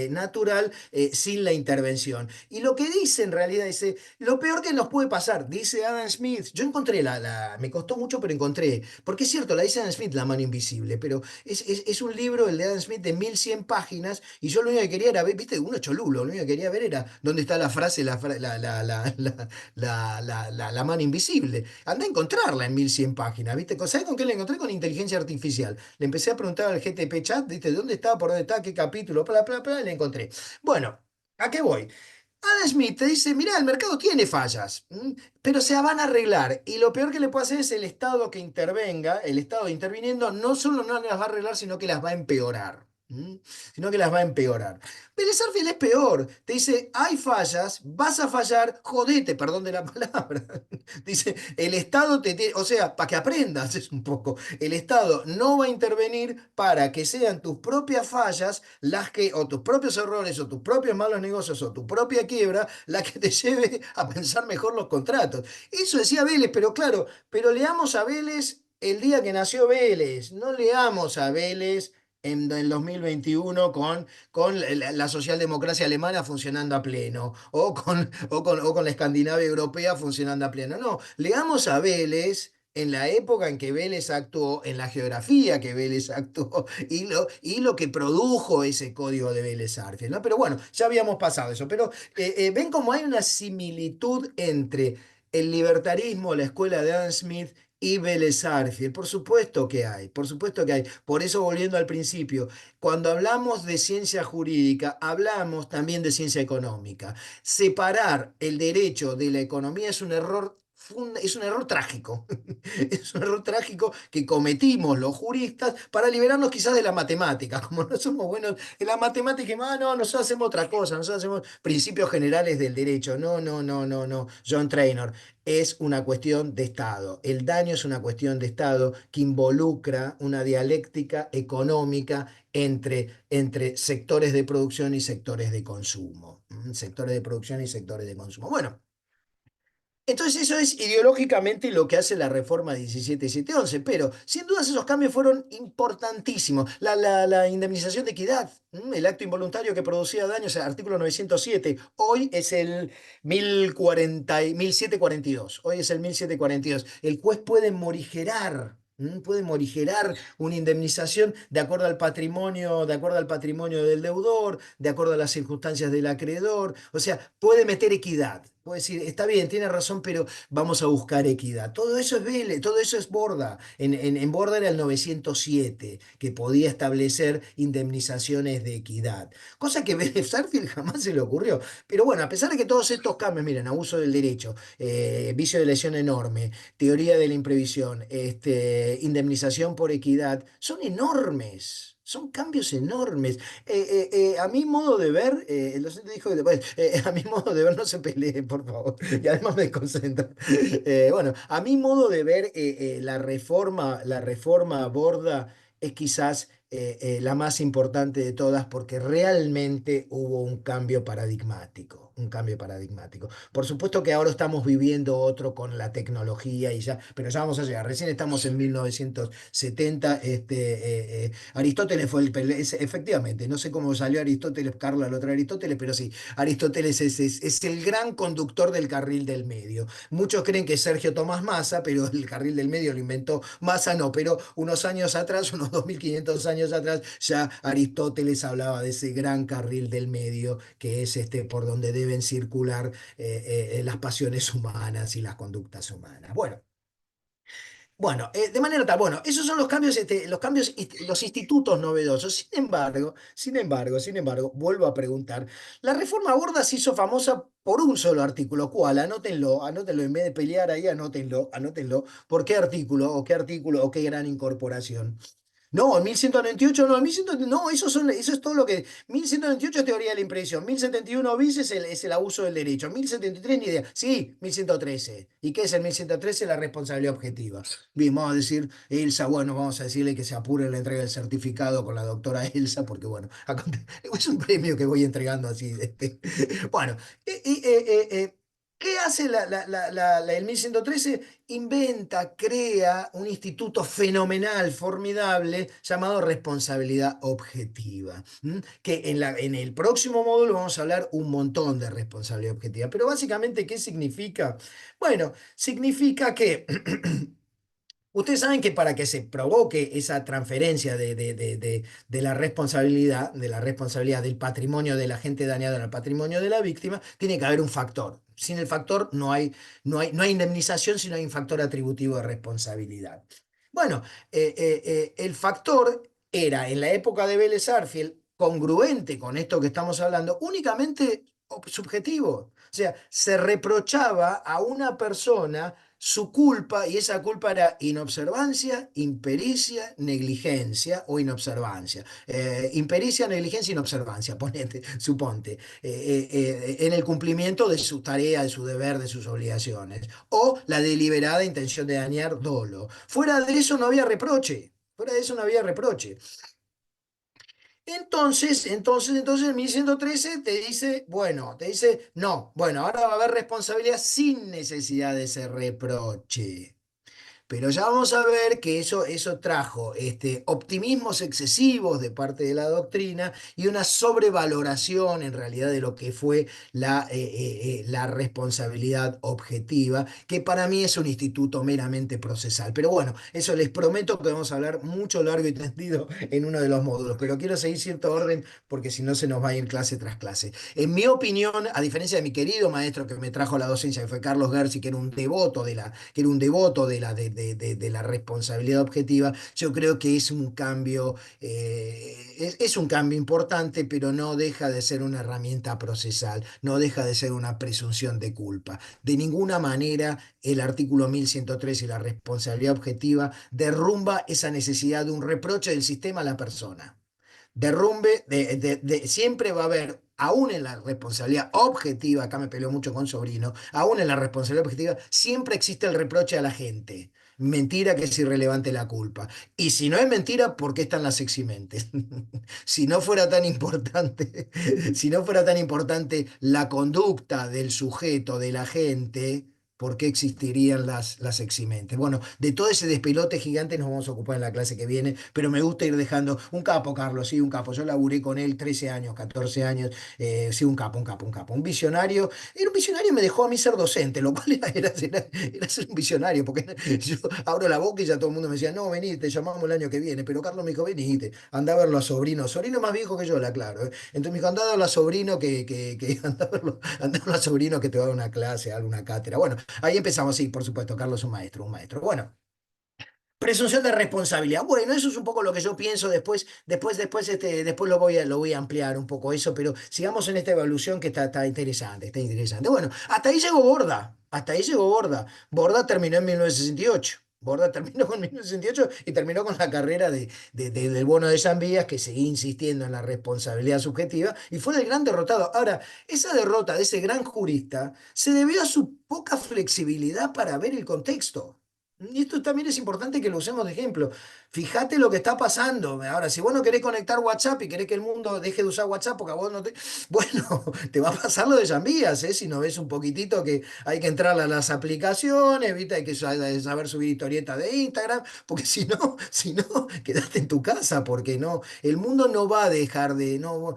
Speaker 1: natural sin la intervención. Y lo que dice en realidad, dice, lo peor que nos puede pasar, dice Adam Smith, yo encontré me costó mucho, pero encontré porque es cierto, la dice Adam Smith, La mano invisible, pero es un libro, el de Adam Smith, de 1100 páginas, y yo lo único que quería era ver, viste, uno cholulo, lo único que quería ver era dónde está la frase, la mano invisible. Anda a encontrarla en 1100 páginas, viste. ¿Sabés con qué la encontré? Con inteligencia artificial. Le empecé a preguntar al GTP chat, viste, ¿dónde está? ¿Por dónde está? ¿Qué capítulo? Bla, bla, bla, y la encontré. Bueno, ¿a qué voy? Adam Smith te dice, mirá, el mercado tiene fallas, pero se van a arreglar. Y lo peor que le puede hacer es el Estado que intervenga, el Estado interviniendo, no solo no las va a arreglar, sino que las va a empeorar. Sino que las va a empeorar. Vélez Sarsfield es peor. Te dice, hay fallas, vas a fallar, jodete, perdón de la palabra. Dice, el Estado te tiene, o sea, para que aprendas es un poco, el Estado no va a intervenir para que sean tus propias fallas las que, o tus propios errores, o tus propios malos negocios, o tu propia quiebra, la que te lleve a pensar mejor los contratos. Eso decía Vélez, pero claro, pero leamos a Vélez el día que nació Vélez, no leamos a Vélez en el 2021 con la socialdemocracia alemana funcionando a pleno, o con la Escandinavia europea funcionando a pleno. No, leamos a Vélez en la época en que Vélez actuó, en la geografía que Vélez actuó, y lo que produjo ese código de Vélez Sarsfield, ¿no? Pero bueno, ya habíamos pasado eso. Pero ven cómo hay una similitud entre el libertarismo, la escuela de Adam Smith y Vélez Sarsfield. Por supuesto que hay, por supuesto que hay. Por eso, volviendo al principio, cuando hablamos de ciencia jurídica, hablamos también de ciencia económica. Separar el derecho de la economía es un error. Es un error trágico. Es un error trágico que cometimos los juristas para liberarnos quizás de la matemática. Como no somos buenos en la matemática, no, nosotros hacemos otra cosa, nosotros hacemos principios generales del derecho. No, no, no, no, no. John Trainor, es una cuestión de Estado. El daño es una cuestión de Estado que involucra una dialéctica económica entre sectores de producción y sectores de consumo. Sectores de producción y sectores de consumo. Bueno. Entonces eso es ideológicamente lo que hace la reforma 17.711, pero sin dudas esos cambios fueron importantísimos. La indemnización de equidad, el acto involuntario que producía daños, el artículo 907, hoy es el 1742, hoy es el 1742. El juez puede morigerar. Puede morigerar una indemnización de acuerdo al patrimonio del deudor, de acuerdo a las circunstancias del acreedor. O sea, puede meter equidad. Puede decir, está bien, tiene razón, pero vamos a buscar equidad. Todo eso es Vélez, todo eso es Borda. En Borda era el 907, que podía establecer indemnizaciones de equidad. Cosa que Vélez Sarsfield jamás se le ocurrió. Pero bueno, a pesar de que todos estos cambios, miren, abuso del derecho, vicio de lesión enorme, teoría de la imprevisión, indemnización por equidad, son enormes. Son cambios enormes. A mi modo de ver, el docente dijo que bueno, a mi modo de ver no se peleen, por favor, y además me concentro. Bueno, a mi modo de ver, la reforma Borda es quizás la más importante de todas porque realmente hubo un cambio paradigmático, un cambio paradigmático. Por supuesto que ahora estamos viviendo otro con la tecnología y ya, pero ya vamos a llegar. Recién estamos en 1970. Aristóteles fue efectivamente, no sé cómo salió Aristóteles, Carlos, el otro Aristóteles, pero sí, Aristóteles es el gran conductor del carril del medio. Muchos creen que es Sergio Tomás Massa, pero el carril del medio lo inventó Massa, no, pero unos años atrás, unos 2500 años atrás, ya Aristóteles hablaba de ese gran carril del medio que es por donde deben circular las pasiones humanas y las conductas humanas. Bueno, de manera tal, bueno, esos son los cambios, los institutos novedosos. Sin embargo, vuelvo a preguntar, la reforma Borda se hizo famosa por un solo artículo. ¿Cuál? Anótenlo, anótenlo, en vez de pelear ahí, anótenlo, anótenlo. ¿Por qué artículo? ¿O qué artículo? ¿O qué gran incorporación? No, en 1198 no, en 1100 no, eso es todo lo que. 1198 es teoría de la impresión, 1071 bis es el abuso del derecho, 1073 ni idea. Sí, 1113. ¿Y qué es el 1113? La responsabilidad objetiva. Bien, vamos a decir, Elsa, bueno, vamos a decirle que se apure la entrega del certificado con la doctora Elsa, porque bueno, es un premio que voy entregando así. Bueno, ¿qué hace el 1113? Inventa, crea un instituto fenomenal, formidable, llamado responsabilidad objetiva. ¿M? Que en el próximo módulo vamos a hablar un montón de responsabilidad objetiva. Pero básicamente, ¿qué significa? Bueno, significa que ustedes saben que para que se provoque esa transferencia de la responsabilidad del patrimonio del agente dañado al patrimonio de la víctima, tiene que haber un factor. Sin el factor no hay indemnización, sino hay un factor atributivo de responsabilidad. Bueno, el factor era en la época de Vélez Sarsfield congruente con esto que estamos hablando, únicamente subjetivo. O sea, se reprochaba a una persona su culpa, y esa culpa era inobservancia, impericia, negligencia o inobservancia. Impericia, negligencia, inobservancia, ponete, suponte, en el cumplimiento de su tarea, de su deber, de sus obligaciones. O la deliberada intención de dañar dolo. Fuera de eso no había reproche. Fuera de eso no había reproche. Entonces, el 1113 te dice, bueno, te dice, no, bueno, ahora va a haber responsabilidad sin necesidad de ese reproche. Pero ya vamos a ver que eso trajo optimismos excesivos de parte de la doctrina y una sobrevaloración en realidad de lo que fue la responsabilidad objetiva, que para mí es un instituto meramente procesal. Pero bueno, eso les prometo que vamos a hablar mucho largo y tendido en uno de los módulos, pero quiero seguir cierto orden porque si no se nos va a ir clase tras clase. En mi opinión, a diferencia de mi querido maestro que me trajo la docencia, que fue Carlos Gersi, que era un devoto de la responsabilidad objetiva, yo creo que es un cambio, es un cambio importante, pero no deja de ser una herramienta procesal, no deja de ser una presunción de culpa. De ninguna manera el artículo 1103 y la responsabilidad objetiva derrumba esa necesidad de un reproche del sistema a la persona. Siempre va a haber, aún en la responsabilidad objetiva, acá me peleo mucho con Sobrino, aún en la responsabilidad objetiva, siempre existe el reproche a la gente. Mentira que es irrelevante la culpa. Y si no es mentira, ¿por qué están las eximentes? Si no fuera tan importante, si no fuera tan importante la conducta del sujeto, de la gente, ¿por qué existirían las eximentes? Bueno, de todo ese despelote gigante nos vamos a ocupar en la clase que viene, pero me gusta ir dejando un capo, Carlos, sí, un capo. Yo laburé con él 13 años, 14 años, sí, un capo, un capo, un capo. Un visionario, era un visionario y me dejó a mí ser docente, lo cual era ser un visionario, porque yo abro la boca y ya todo el mundo me decía, no, vení, te llamamos el año que viene, pero Carlos me dijo, venite, anda a verlo a Sobrino, Sobrino más viejo que yo, la claro. Entonces me dijo, anda a verlo a Sobrino anda a verlo a Sobrino que te va a dar una clase, alguna cátedra. Bueno, ahí empezamos, sí, por supuesto, Carlos es un maestro, un maestro. Bueno, presunción de responsabilidad. Bueno, eso es un poco lo que yo pienso. Después lo voy a ampliar un poco eso, pero sigamos en esta evolución que está interesante, está interesante. Bueno, hasta ahí llegó Borda, hasta ahí llegó Borda. Borda terminó en 1968. Borda terminó con 1968 y terminó con la carrera del bono de San Vías, que seguía insistiendo en la responsabilidad subjetiva y fue el gran derrotado. Ahora, esa derrota de ese gran jurista se debió a su poca flexibilidad para ver el contexto. Y esto también es importante que lo usemos de ejemplo. Fíjate lo que está pasando. Ahora, si vos no querés conectar WhatsApp y querés que el mundo deje de usar WhatsApp porque a vos no te... Bueno, te va a pasar lo de Yambías, ¿eh? Si no ves un poquitito que hay que entrar a las aplicaciones, ¿viste? Hay que saber subir historieta de Instagram, porque si no, quedate en tu casa, porque no, el mundo no va a dejar de... No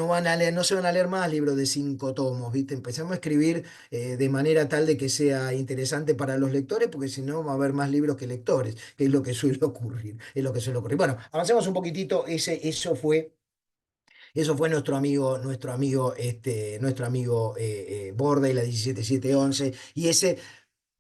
Speaker 1: van a leer, no se van a leer más libros de 5 tomos, ¿viste? Empecemos a escribir de manera tal de que sea interesante para los lectores, porque si no va a haber más libros que lectores, que es lo que suele ocurrir, es lo que suele ocurrir. Bueno, avancemos un poquitito, eso fue nuestro amigo Borda y la 17711,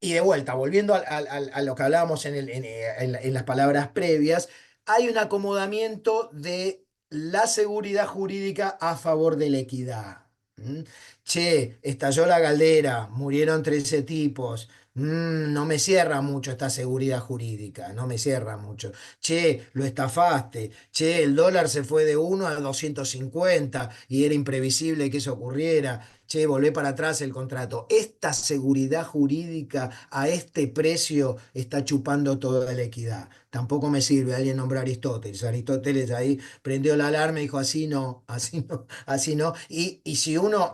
Speaker 1: y de vuelta, volviendo a lo que hablábamos en las palabras previas, hay un acomodamiento de la seguridad jurídica a favor de la equidad. ¿Mm? Che, estalló la caldera, murieron 13 tipos. No me cierra mucho esta seguridad jurídica, no me cierra mucho. Che, lo estafaste. Che, el dólar se fue de 1 a 250 y era imprevisible que eso ocurriera. Che, volvé para atrás el contrato. Esta seguridad jurídica a este precio está chupando toda la equidad. Tampoco me sirve alguien nombrar a Aristóteles. Aristóteles ahí prendió la alarma y dijo así no, así no, así no. Y si uno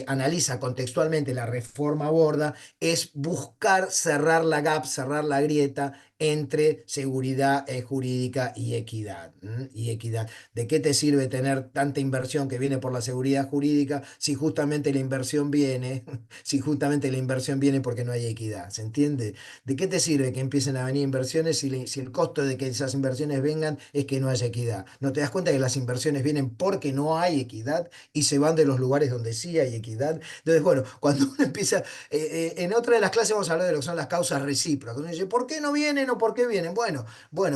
Speaker 1: analiza contextualmente la reforma Borda, es buscar cerrar la gap, cerrar la grieta entre seguridad jurídica y equidad. ¿M? Y equidad. ¿De qué te sirve tener tanta inversión que viene por la seguridad jurídica si justamente la inversión viene, si justamente la inversión viene porque no hay equidad? ¿Se entiende? ¿De qué te sirve que empiecen a venir inversiones si el costo de que esas inversiones vengan es que no haya equidad? ¿No te das cuenta que las inversiones vienen porque no hay equidad y se van de los lugares donde sí hay equidad? Entonces, bueno, cuando uno empieza, en otra de las clases vamos a hablar de lo que son las causas recíprocas. Uno dice, ¿por qué no vienen o por qué vienen? Bueno,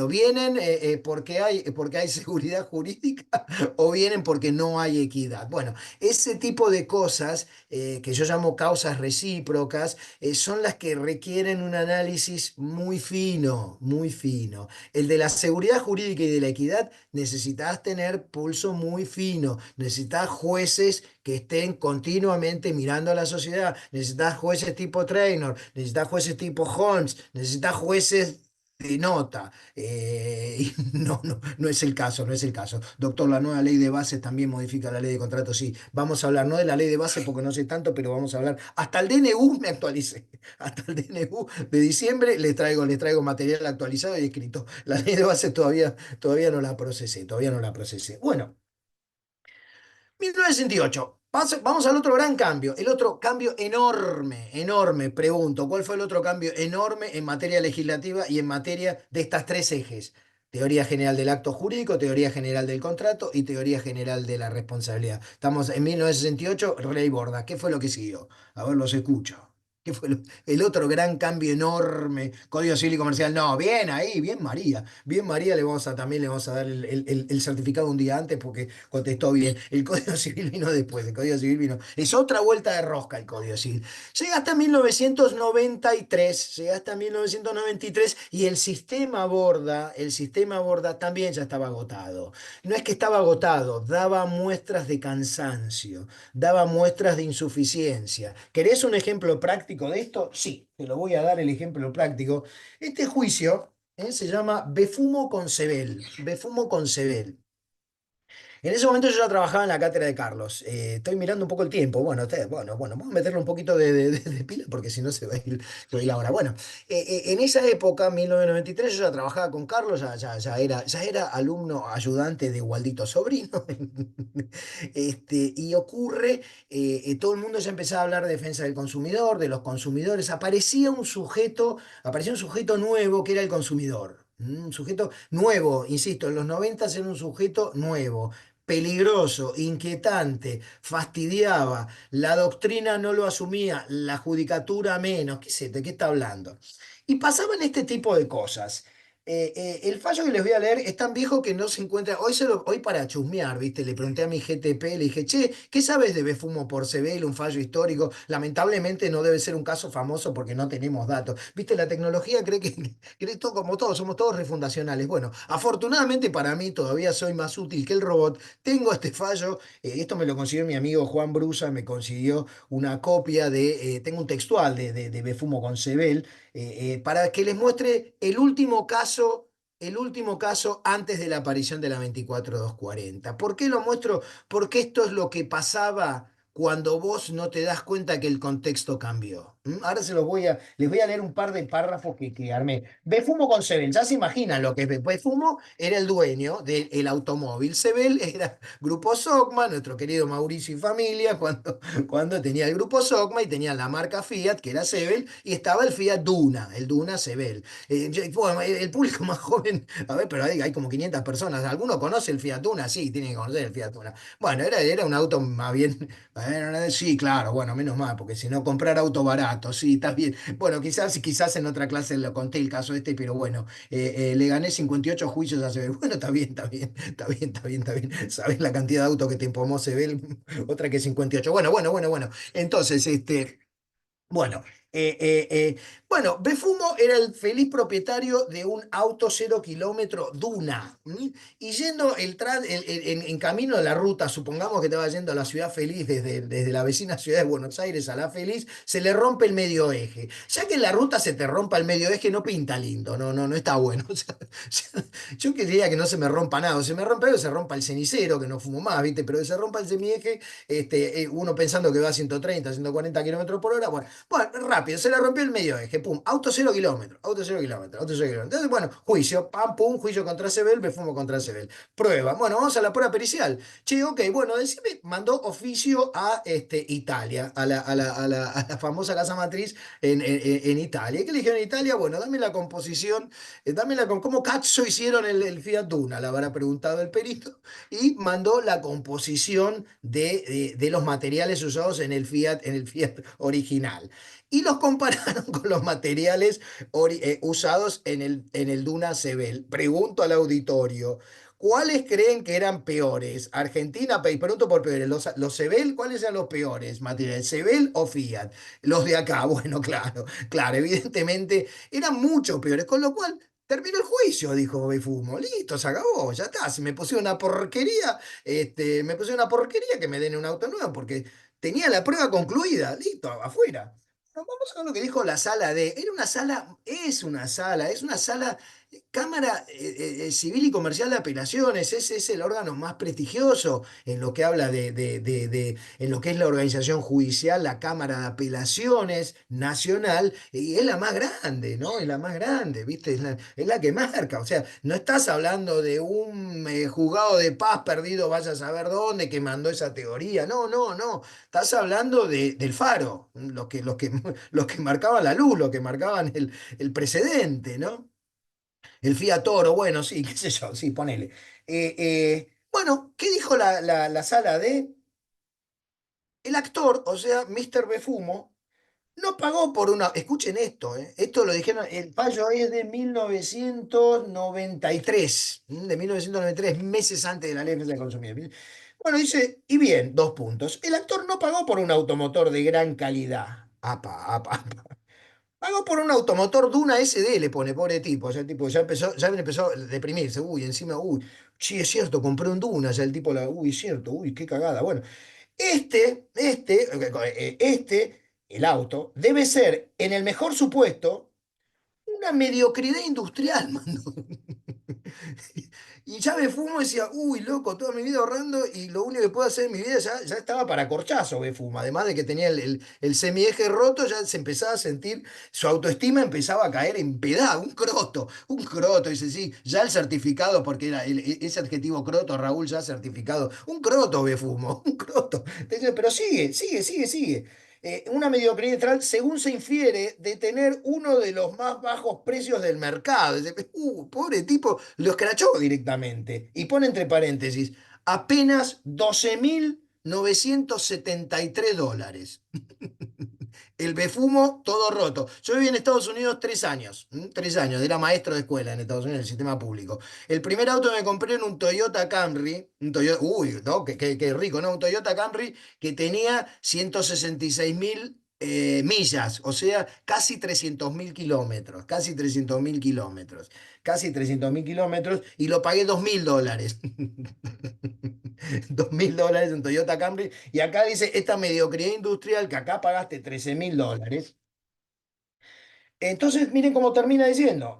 Speaker 1: vienen porque hay seguridad jurídica o vienen porque no hay equidad. Bueno, ese tipo de cosas que yo llamo causas recíprocas son las que requieren un análisis muy fino, muy fino. El de la seguridad jurídica y de la equidad necesitas tener pulso muy fino, necesitas jueces que estén continuamente mirando a la sociedad, necesitas jueces tipo Traynor, necesitas jueces tipo Holmes, necesitas jueces de nota. Y no es el caso, no es el caso. Doctor, la nueva ley de base también modifica la ley de contrato. Sí, vamos a hablar, no de la ley de base porque no sé tanto, pero vamos a hablar. Hasta el DNU me actualicé. Hasta el DNU de diciembre les traigo material actualizado y escrito. La ley de base todavía no la procesé, todavía no la procesé. Bueno, 1968. Vamos al otro gran cambio, el otro cambio enorme, enorme. Pregunto, ¿cuál fue el otro cambio enorme en materia legislativa y en materia de estas tres ejes? Teoría general del acto jurídico, teoría general del contrato y teoría general de la responsabilidad. Estamos en 1968, Rey Borda. ¿Qué fue lo que siguió? A ver, los escucho. ¿Qué fue el otro gran cambio enorme? Código Civil y Comercial. No, bien ahí, bien María. Bien María, también le vamos a dar el certificado un día antes porque contestó bien. El Código Civil vino después, el Código Civil vino. Es otra vuelta de rosca el Código Civil. Llega hasta 1993, llega hasta 1993 y el sistema Borda también ya estaba agotado. No es que estaba agotado, daba muestras de cansancio, daba muestras de insuficiencia. ¿Querés un ejemplo práctico de esto? Sí, te lo voy a dar el ejemplo práctico. Este juicio se llama Befumo Concebel. Befumo Concebel. En ese momento yo ya trabajaba en la cátedra de Carlos. Estoy mirando un poco el tiempo. Bueno, vamos a meterle un poquito de pila porque si no se va a ir la hora. Bueno, en esa época, 1993, yo ya trabajaba con Carlos, ya era alumno ayudante de Waldito Sobrino. Y ocurre, todo el mundo ya empezaba a hablar de defensa del consumidor, de los consumidores. Aparecía un sujeto nuevo que era el consumidor. Un sujeto nuevo, insisto, en los 90 era un sujeto nuevo, peligroso, inquietante, fastidiaba, la doctrina no lo asumía, la judicatura menos, ¿qué sé, de qué está hablando? Y pasaban este tipo de cosas. El fallo que les voy a leer es tan viejo que no se encuentra. Hoy para chusmear, ¿viste? Le pregunté a mi GTP, le dije, che, ¿qué sabes de Befumo Porcebel, un fallo histórico? Lamentablemente no debe ser un caso famoso porque no tenemos datos. ¿Viste? La tecnología cree que, cree todo como todos, somos todos refundacionales. Bueno, afortunadamente para mí todavía soy más útil que el robot. Tengo este fallo, esto me lo consiguió mi amigo Juan Brusa, me consiguió una copia tengo un textual de Befumo con Sebel para que les muestre el último caso antes de la aparición de la 24240. ¿Por qué lo muestro? Porque esto es lo que pasaba cuando vos no te das cuenta que el contexto cambió. Ahora les voy a leer un par de párrafos que armé. Befumo con Sebel, ya se imaginan lo que es Befumo, era el dueño del automóvil. Sebel era Grupo Sogma, nuestro querido Mauricio y familia, cuando tenía el grupo Sogma y tenía la marca Fiat, que era Sebel, y estaba el Fiat Duna, el Duna Sebel. Bueno, el público más joven, a ver, pero hay como 500 personas. ¿Alguno conoce el Fiat Duna? Sí, tienen que conocer el Fiat Duna. Bueno, era un auto más bien, sí, claro, bueno, menos mal, porque si no comprar auto barato, sí, está bien. Bueno, quizás en otra clase lo conté el caso este, pero bueno, le gané 58 juicios a Sebel. Bueno, está bien, está bien, está bien, está bien, está bien. ¿Sabes la cantidad de autos que te empomó Sebel? Otra que 58. Bueno, bueno, bueno, bueno. Entonces, bueno, eh, eh, eh, bueno, Befumo era el feliz propietario de un auto 0 kilómetro Duna. Y yendo en camino de la ruta, supongamos que te va yendo a la ciudad feliz desde la vecina ciudad de Buenos Aires a la feliz, se le rompe el medio eje. Ya que en la ruta se te rompa el medio eje, no pinta lindo, no, no, no está bueno. O sea, yo quería que no se me rompa nada, o se me rompe algo, se rompa el cenicero, que no fumo más, ¿viste? Pero que se rompa el semieje, uno pensando que va a 130, 140 km/h, bueno, rápido, se le rompió el medio eje, pum, auto 0 kilómetros, auto 0 kilómetros, auto 0 kilómetros. Entonces, bueno, juicio, pam, pum, juicio contra Sebel, me fumo contra Sebel. Prueba, bueno, vamos a la prueba pericial. Che, ok, bueno, decime, mandó oficio a Italia, a la famosa casa matriz en Italia. ¿Y qué le dijeron en Italia? Bueno, dame la composición, ¿cómo cazzo hicieron el Fiat Duna? Le habrá preguntado el perito y mandó la composición de los materiales usados en el Fiat original. Y los compararon con los materiales usados en el Duna Sebel. Pregunto al auditorio, ¿cuáles creen que eran peores? Argentina, pregunto por peores. Los Sebel, ¿cuáles eran los peores materiales? ¿Sebel o Fiat? Los de acá, bueno, claro, claro, evidentemente eran mucho peores, con lo cual terminó el juicio, dijo Befumo. Listo, se acabó, ya está. Si me pusieron una porquería, me pusieron una porquería que me den un auto nuevo, porque tenía la prueba concluida. Listo, afuera. Vamos a ver lo que dijo la sala D. Era una sala, es una sala, Cámara Civil y Comercial de Apelaciones. Ese es el órgano más prestigioso en lo que habla en lo que es la organización judicial, la Cámara de Apelaciones Nacional, y es la más grande, ¿no? Es la más grande, ¿viste? Es la que marca. O sea, no estás hablando de un juzgado de paz perdido, vaya a saber dónde, que mandó esa teoría. No, no, no. Estás hablando del Faro, los que marcaban la luz, los que marcaban el precedente, ¿no? El Fiat Toro, bueno, sí, qué sé yo, sí, ponele. Bueno, ¿qué dijo la sala de? El actor, o sea, Mr. Befumo, no pagó por una. Escuchen esto, ¿eh? Esto lo dijeron, el fallo es de 1993, de 1993, meses antes de la ley de defensa del consumidor. Bueno, dice, y bien, 2 puntos. El actor no pagó por un automotor de gran calidad. Apa, apa, apa. Pagó por un automotor Duna SD, le pone, pobre tipo. O sea, el tipo ya empezó a deprimirse. Uy, encima, uy, sí, es cierto, compré un Duna. Ya el tipo, uy, es cierto, uy, qué cagada. Bueno, el auto, debe ser, en el mejor supuesto, una mediocridad industrial, mano. Y ya me fumo y decía, uy, loco, toda mi vida ahorrando y lo único que puedo hacer en mi vida ya estaba para corchazo, Befumo. Además de que tenía el semieje roto, ya se empezaba a sentir, su autoestima empezaba a caer en pedazos, un croto. Dice, sí, ya el certificado, porque era ese adjetivo croto, Raúl, ya certificado, un croto, Befumo, un croto. Entonces, pero sigue, sigue, sigue, sigue. Una mediocridad industrial, según se infiere, de tener uno de los más bajos precios del mercado. Dice, pobre tipo, lo escrachó directamente. Y pone entre paréntesis, apenas $12.973. El Befumo todo roto. Yo viví en Estados Unidos 3 años, 3 años, era maestro de escuela en Estados Unidos, en el sistema público. El primer auto que me compré en un Toyota Camry, un Toyota, uy, no, qué rico, ¿no? Un Toyota Camry que tenía 166.000 millas, o sea, casi 300.000 kilómetros, casi 300.000 kilómetros, y lo pagué $2.000. $2.000 un Toyota Camry. Y acá dice esta mediocridad industrial que acá pagaste $13.000. Entonces, miren cómo termina diciendo,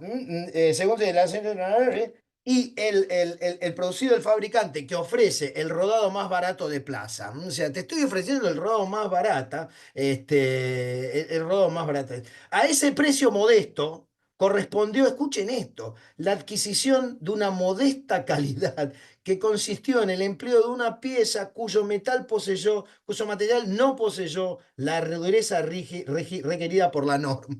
Speaker 1: según la y el producido del fabricante que ofrece el rodado más barato de plaza. O sea, te estoy ofreciendo el rodado más barata, el rodado más barato. A ese precio modesto correspondió, escuchen esto, la adquisición de una modesta calidad que consistió en el empleo de una pieza cuyo material no poseyó la dureza requerida por la norma.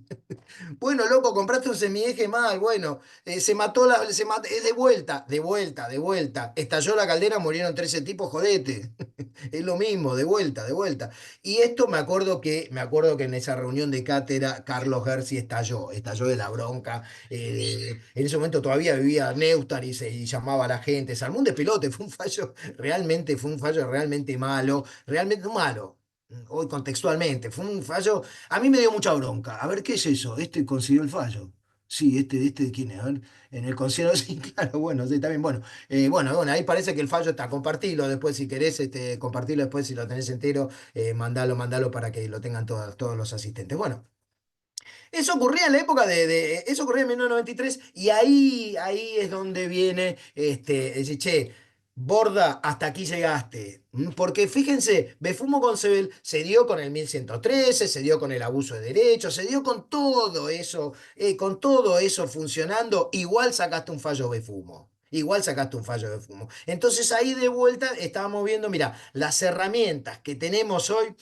Speaker 1: Bueno, loco, compraste un semieje mal, bueno, se mató es de vuelta, de vuelta, de vuelta. Estalló la caldera, murieron 13 tipos, jodete. Es lo mismo, de vuelta, de vuelta. Y esto me acuerdo que en esa reunión de cátedra, Carlos Gersi estalló de la bronca. En ese momento todavía vivía Neustar y llamaba a la gente, se armó un despelote, fue un fallo realmente malo, realmente malo. Hoy contextualmente, fue un fallo a mí me dio mucha bronca. A ver, ¿qué es eso? Este consiguió el fallo. Sí, este, ¿quién es? A ver, en el concierto, sí, claro, bueno, sí, está bien, bueno. Bueno, ahí parece que el fallo está, compartilo después si querés, compartilo después si lo tenés entero, mandalo para que lo tengan todos los asistentes. Bueno, eso ocurría en la época eso ocurría en 1993 y ahí es donde viene, decir, che, Borda, hasta aquí llegaste. Porque fíjense, Befumo Concebel se dio con el 1113, se dio con el abuso de derechos, se dio con todo eso funcionando, igual sacaste un fallo Befumo. Igual sacaste un fallo de fumo. Entonces ahí de vuelta estábamos viendo, mira, las herramientas que tenemos hoy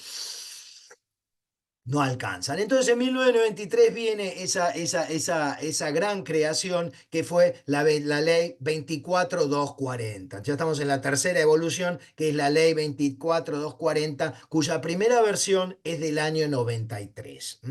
Speaker 1: no alcanzan. Entonces en 1993 viene esa gran creación que fue la ley 24240. Ya estamos en la tercera evolución, que es la ley 24240, cuya primera versión es del año 93.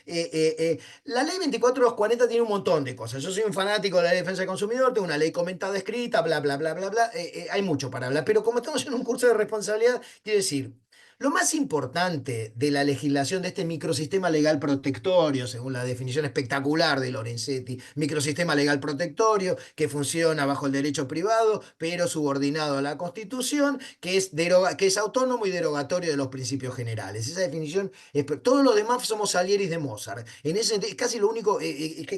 Speaker 1: La ley 24240 tiene un montón de cosas. Yo soy un fanático de la ley de defensa del consumidor, tengo una ley comentada escrita, bla, bla, bla, bla, bla. Hay mucho para hablar, pero como estamos en un curso de responsabilidad, quiero decir... Lo más importante de la legislación de este microsistema legal protectorio, según la definición espectacular de Lorenzetti, microsistema legal protectorio que funciona bajo el derecho privado, pero subordinado a la Constitución, que es autónomo y derogatorio de los principios generales. Esa definición, todos los demás somos Salieris de Mozart. En ese sentido, es casi lo único,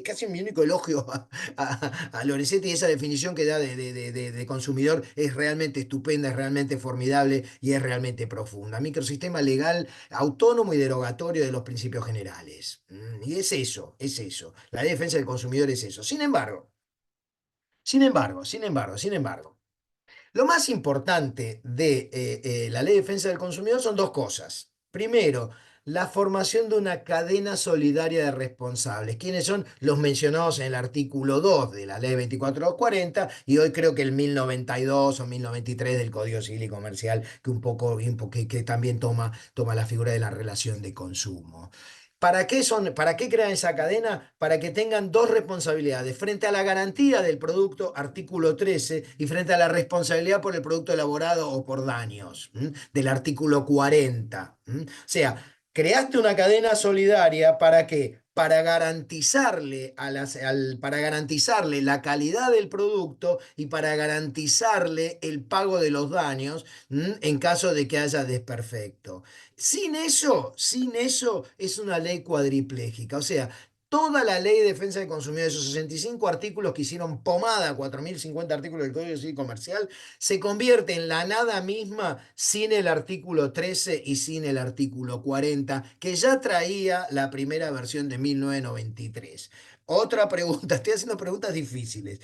Speaker 1: casi mi único elogio a Lorenzetti, esa definición que da de consumidor es realmente estupenda, es realmente formidable y es realmente profunda. Microsistema legal autónomo y derogatorio de los principios generales. Y es eso, es eso. La defensa del consumidor es eso. Sin embargo, lo más importante de la ley de defensa del consumidor son dos cosas. Primero, la formación de una cadena solidaria de responsables. ¿Quiénes son los mencionados en el artículo 2 de la ley 24240 y hoy creo que el 1092 o 1093 del Código Civil y Comercial, que un poco, que también toma la figura de la relación de consumo? ¿Para qué crean esa cadena? Para que tengan dos responsabilidades, frente a la garantía del producto, artículo 13, y frente a la responsabilidad por el producto elaborado o por daños, del artículo 40. O sea, creaste una cadena solidaria ¿para qué? Para garantizarle la calidad del producto y para garantizarle el pago de los daños, en caso de que haya desperfecto. Sin eso es una ley cuadripléjica. O sea, toda la ley de defensa del consumidor, esos 65 artículos que hicieron pomada, 4.050 artículos del Código Civil Comercial, se convierte en la nada misma sin el artículo 13 y sin el artículo 40, que ya traía la primera versión de 1993. Otra pregunta, estoy haciendo preguntas difíciles.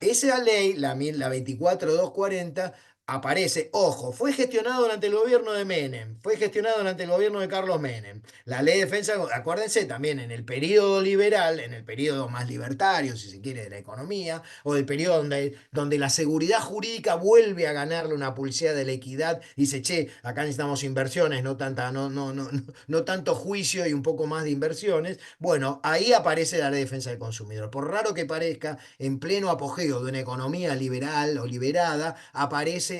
Speaker 1: Esa ley, la 24240, aparece, ojo, fue gestionado durante el gobierno de Menem, fue gestionado durante el gobierno de Carlos Menem. La ley de defensa, acuérdense también en el periodo liberal, en el periodo más libertario, si se quiere, de la economía, o del periodo donde la seguridad jurídica vuelve a ganarle una pulsea de la equidad y dice, che, acá necesitamos inversiones, no tanta, no tanto juicio y un poco más de inversiones. Bueno, ahí aparece la ley de defensa del consumidor. Por raro que parezca, en pleno apogeo de una economía liberal o liberada, aparece,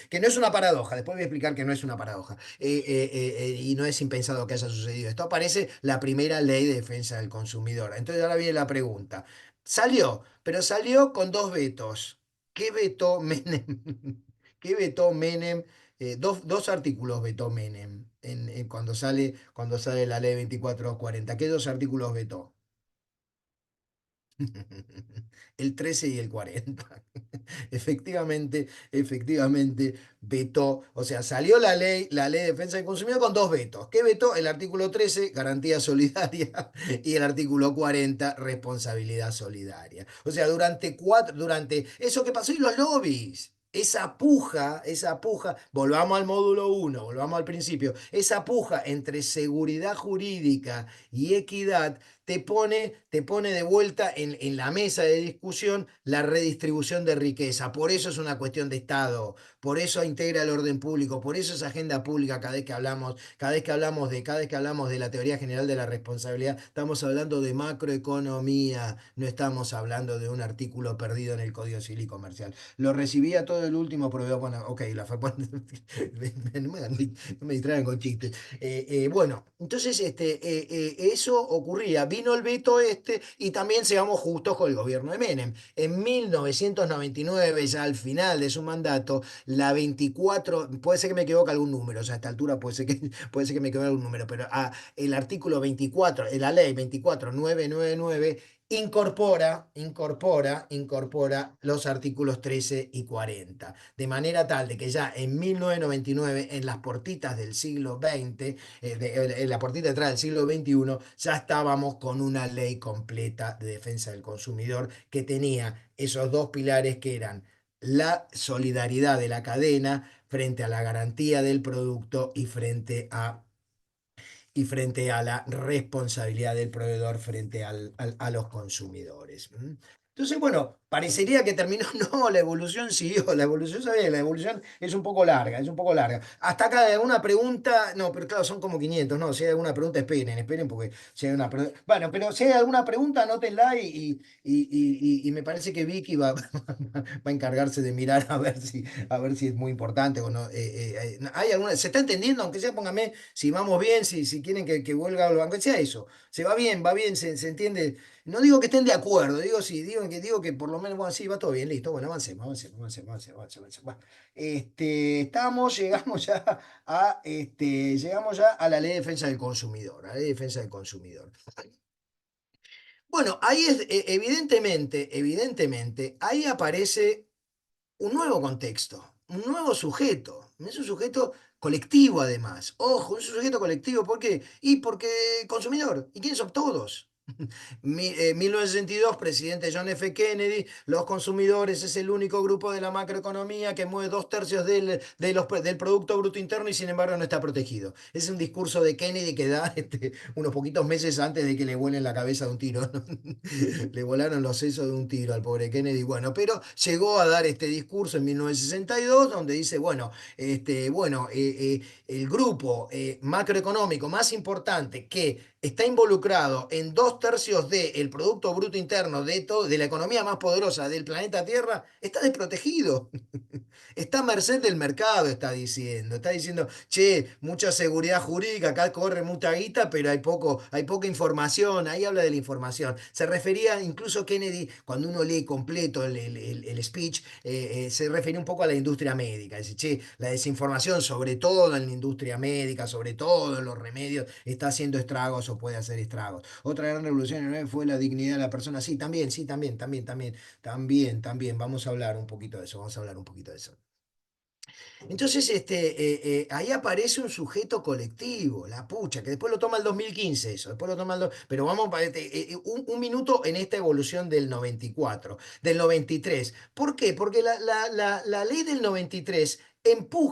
Speaker 1: que no es una paradoja, después voy a explicar que no es una paradoja, y no es impensado que haya sucedido esto, aparece la primera ley de defensa del consumidor. Entonces ahora viene la pregunta, salió, pero salió con dos vetos. ¿Qué vetó Menem? ¿Qué vetó Menem? Dos artículos vetó Menem cuando sale la ley 2440. ¿Qué dos artículos vetó? El 13 y el 40. Efectivamente, vetó, o sea, salió la ley de defensa del consumidor con dos vetos. ¿Qué vetó? El artículo 13, garantía solidaria, y el artículo 40, responsabilidad solidaria. O sea, durante eso que pasó y los lobbies. Esa puja, volvamos al módulo uno, volvamos al principio, esa puja entre seguridad jurídica y equidad te pone de vuelta en la mesa de discusión la redistribución de riqueza. Por eso es una cuestión de Estado, por eso integra el orden público, por eso es agenda pública cada vez que hablamos de la teoría general de la responsabilidad, estamos hablando de macroeconomía, no estamos hablando de un artículo perdido en el Código Civil y Comercial. Lo recibía todo el último, pero bueno, ok, no me distraigan con chistes. Bueno, entonces eso ocurría. Vino el veto y también seamos justos con el gobierno de Menem. En 1999, ya al final de su mandato, la 24, puede ser que me equivoque algún número, o sea, a esta altura puede ser que me equivoque algún número, pero el artículo 24, la ley 24999 incorpora los artículos 13 y 40, de manera tal de que ya en 1999, en las portitas del siglo XX, en la puertita de atrás del siglo XXI, ya estábamos con una ley completa de defensa del consumidor que tenía esos dos pilares que eran la solidaridad de la cadena frente a la garantía del producto y frente a la responsabilidad del proveedor frente a los consumidores. ¿M? Entonces, bueno, parecería que terminó, no, la evolución siguió, la evolución sabía, la evolución es un poco larga, es un poco larga. Hasta acá hay alguna pregunta, no, pero claro, son como 500, no, si hay alguna pregunta, esperen, porque si hay una pregunta, bueno, pero si hay alguna pregunta, anótenla y me parece que Vicky va a encargarse de mirar a ver si es muy importante o no. ¿Hay alguna, se está entendiendo? Aunque sea, póngame si vamos bien, si quieren que vuelva, aunque sea eso, se va bien, se entiende. No digo que estén de acuerdo, digo que por lo menos, bueno, sí, va todo bien, listo, bueno, avancemos. Bueno, llegamos ya a la ley de defensa del consumidor, a la ley de defensa del consumidor. Bueno, ahí es, evidentemente, ahí aparece un nuevo contexto, un nuevo sujeto. Es un sujeto colectivo además. Ojo, es un sujeto colectivo. ¿Por qué? Y porque consumidor. ¿Y quiénes son todos? 1962, presidente John F. Kennedy, los consumidores es el único grupo de la macroeconomía que mueve dos tercios del Producto Bruto Interno y sin embargo no está protegido. Es un discurso de Kennedy que da unos poquitos meses antes de que le vuelen la cabeza de un tiro, ¿no? Le volaron los sesos de un tiro al pobre Kennedy. Bueno, pero llegó a dar este discurso en 1962 donde dice, el grupo macroeconómico más importante que está involucrado en dos tercios del Producto Bruto Interno de la economía más poderosa del planeta Tierra, está desprotegido. Está a merced del mercado, está diciendo. Está diciendo, che, mucha seguridad jurídica, acá corre mucha guita, pero hay poca información. Ahí habla de la información. Se refería, incluso Kennedy, cuando uno lee completo el speech, se refería un poco a la industria médica. Dice, che, la desinformación, sobre todo en la industria médica, sobre todo en los remedios, está haciendo estragos o puede hacer estragos. Otra gran revolución, ¿no?, fue la dignidad de la persona. Sí, también. Vamos a hablar un poquito de eso, vamos a hablar un poquito de eso. Entonces, ahí aparece un sujeto colectivo, la pucha, que después lo toma el 2015 eso, después lo toma pero vamos, un minuto en esta evolución del 94, del 93. ¿Por qué? Porque la ley del 93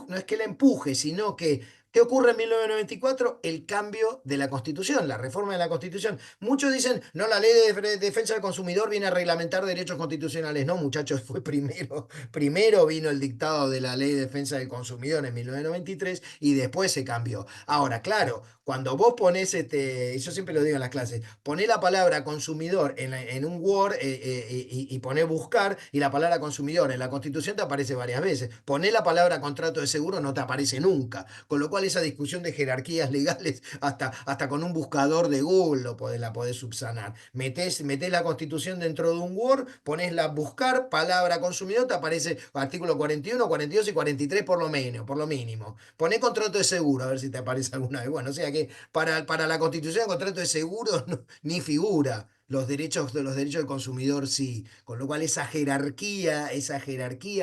Speaker 1: no es que la empuje, sino que... ¿Qué ocurre en 1994? El cambio de la Constitución, la reforma de la Constitución. Muchos dicen, no, la ley de defensa del consumidor viene a reglamentar derechos constitucionales. No, muchachos, fue primero. Primero vino el dictado de la Ley de Defensa del Consumidor en 1993 y después se cambió. Ahora, claro, cuando vos ponés, yo siempre lo digo en las clases, ponés la palabra consumidor en un Word y ponés buscar y la palabra consumidor en la Constitución te aparece varias veces. Ponés la palabra contrato de seguro, no te aparece nunca. Con lo cual esa discusión de jerarquías legales, hasta con un buscador de Google la podés subsanar. Metés la Constitución dentro de un Word, ponés la buscar, palabra consumidor, te aparece artículo 41, 42 y 43 por lo menos, por lo mínimo. Poné contrato de seguro, a ver si te aparece alguna vez. Bueno, o sea que para la Constitución el contrato de seguro ni figura. Los derechos del consumidor sí, con lo cual esa jerarquía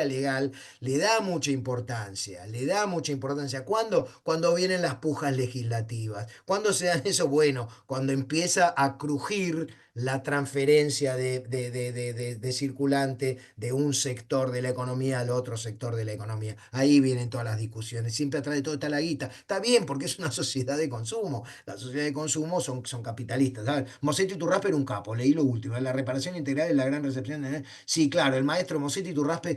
Speaker 1: legal le da mucha importancia, le da mucha importancia. ¿Cuándo vienen las pujas legislativas? ¿Cuándo se dan eso? Bueno, cuando empieza a crujir la transferencia de circulante de un sector de la economía al otro sector de la economía. Ahí vienen todas las discusiones. Siempre atrás de todo está la guita. Está bien, porque es una sociedad de consumo. Las sociedades de consumo son capitalistas. ¿Sabes? Mosetti Turraspe era un capo, leí lo último. La reparación integral es la gran recepción. Sí, claro, el maestro Mosetti Turraspe.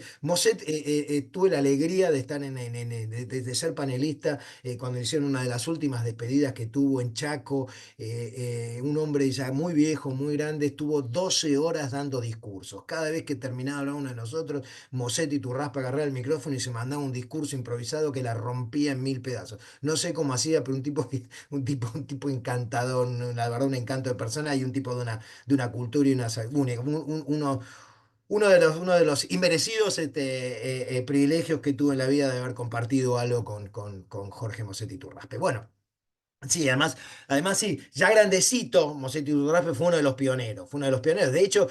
Speaker 1: Tuve la alegría de estar de ser panelista cuando hicieron una de las últimas despedidas que tuvo en Chaco. Un hombre ya muy viejo, muy grande, estuvo 12 horas dando discursos. Cada vez que terminaba hablar uno de nosotros, Mosetti Turraspa agarraba el micrófono y se mandaba un discurso improvisado que la rompía en mil pedazos. No sé cómo hacía, pero un tipo encantador, la verdad, un encanto de persona y un tipo de una cultura y uno de los inmerecidos privilegios que tuve en la vida de haber compartido algo con Jorge Mosetti Turraspe. Bueno. Sí, además sí, ya grandecito, Mosetti Ugarte fue uno de los pioneros, fue uno de los pioneros. De hecho,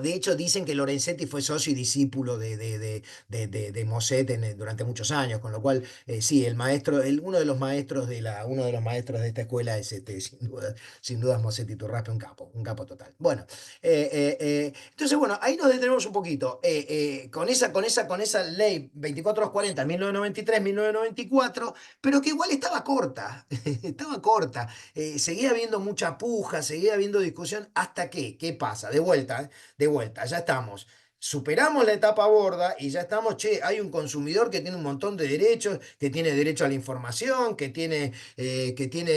Speaker 1: dicen que Lorenzetti fue socio y discípulo de Moset durante muchos años, con lo cual, sí, uno de los maestros de esta escuela es, sin duda es Mosetti Turraspe, un capo total. Bueno, entonces, bueno, ahí nos detenemos un poquito. Con esa ley 2440, 1993, 1994, pero que igual estaba corta, estaba corta. Seguía habiendo mucha puja, seguía habiendo discusión, hasta que, ¿qué pasa? De vuelta, ya estamos. Superamos la etapa borda y ya estamos, che, hay un consumidor que tiene un montón de derechos, que tiene derecho a la información, que tiene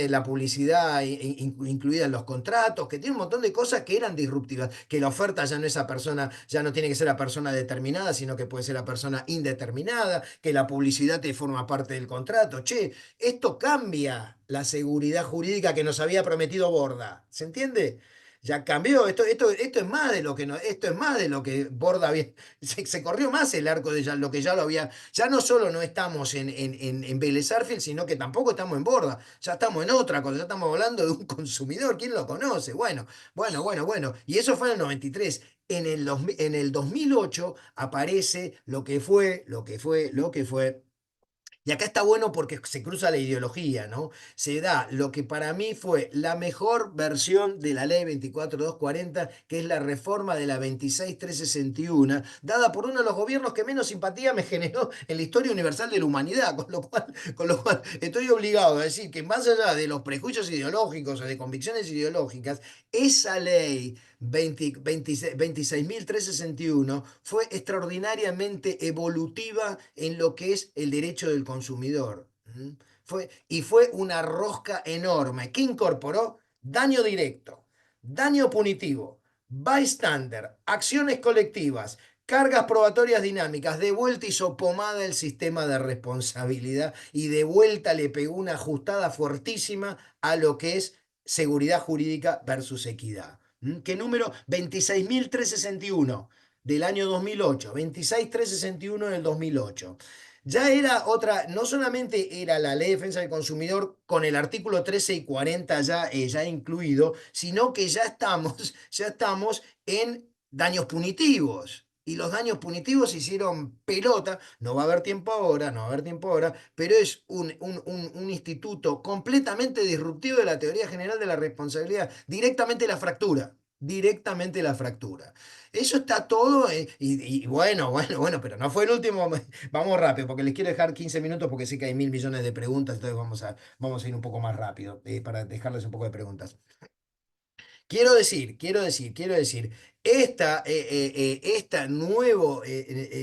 Speaker 1: la publicidad incluida en los contratos, que tiene un montón de cosas que eran disruptivas, que la oferta ya no es a persona, ya no tiene que ser la persona determinada, sino que puede ser la persona indeterminada, que la publicidad te forma parte del contrato. Che, esto cambia la seguridad jurídica que nos había prometido Borda. ¿Se entiende? Ya cambió. Esto es más de lo que no, esto es más de lo que Borda había. Se corrió más el arco de lo que ya lo había. Ya no solo no estamos en Vélez Sarsfield, sino que tampoco estamos en Borda. Ya estamos en otra cosa. Ya estamos hablando de un consumidor. ¿Quién lo conoce? Bueno, bueno, bueno, bueno. Y eso fue en el 93. En el 2008 aparece lo que fue. Y acá está bueno porque se cruza la ideología, ¿no? Se da lo que para mí fue la mejor versión de la ley 24240, que es la reforma de la 26361, dada por uno de los gobiernos que menos simpatía me generó en la historia universal de la humanidad, con lo cual estoy obligado a decir que más allá de los prejuicios ideológicos o de convicciones ideológicas, esa ley 26.361 fue extraordinariamente evolutiva en lo que es el derecho del consumidor. Y fue una rosca enorme que incorporó daño directo, daño punitivo, bystander, acciones colectivas, cargas probatorias dinámicas. De vuelta hizo pomada el sistema de responsabilidad y de vuelta le pegó una ajustada fuertísima a lo que es seguridad jurídica versus equidad. ¿Qué número? 26.361 del año 2008, 26.361 del 2008. Ya era otra, no solamente era la Ley de Defensa del Consumidor con el artículo 13 y 40 ya incluido, sino que ya estamos en daños punitivos. Y los daños punitivos hicieron pelota, no va a haber tiempo ahora, no va a haber tiempo ahora, pero es un instituto completamente disruptivo de la teoría general de la responsabilidad, directamente la fractura. Eso está todo, y bueno, bueno, bueno, pero no fue el último, vamos rápido, porque les quiero dejar 15 minutos porque sé que hay 1.000 millones de preguntas, entonces vamos a ir un poco más rápido, para dejarles un poco de preguntas. Quiero decir,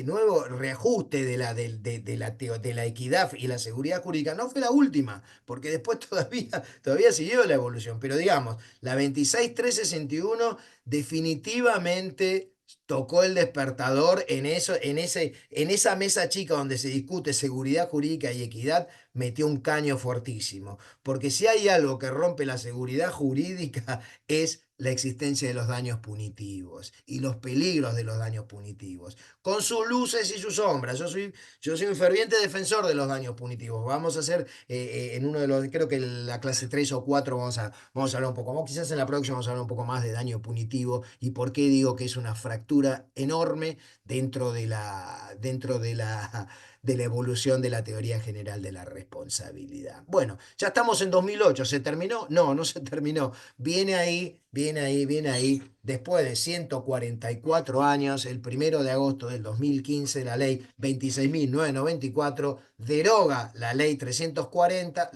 Speaker 1: nuevo reajuste de la equidad y la seguridad jurídica no fue la última, porque después todavía siguió la evolución, pero digamos, la 26361 definitivamente tocó el despertador en esa mesa chica donde se discute seguridad jurídica y equidad, metió un caño fortísimo, porque si hay algo que rompe la seguridad jurídica, es la existencia de los daños punitivos y los peligros de los daños punitivos, con sus luces y sus sombras. Yo soy un ferviente defensor de los daños punitivos. Vamos a hacer en uno de los, creo que en la clase 3 o 4 vamos a hablar un poco más, quizás en la próxima vamos a hablar un poco más de daño punitivo y por qué digo que es una fractura enorme dentro de la evolución de la teoría general de la responsabilidad. Bueno, ya estamos en 2008. ¿Se terminó? No, no se terminó. Viene ahí, viene ahí, viene ahí. Después de 144 años, el 1 de agosto del 2015, la ley 26.994 deroga la ley 340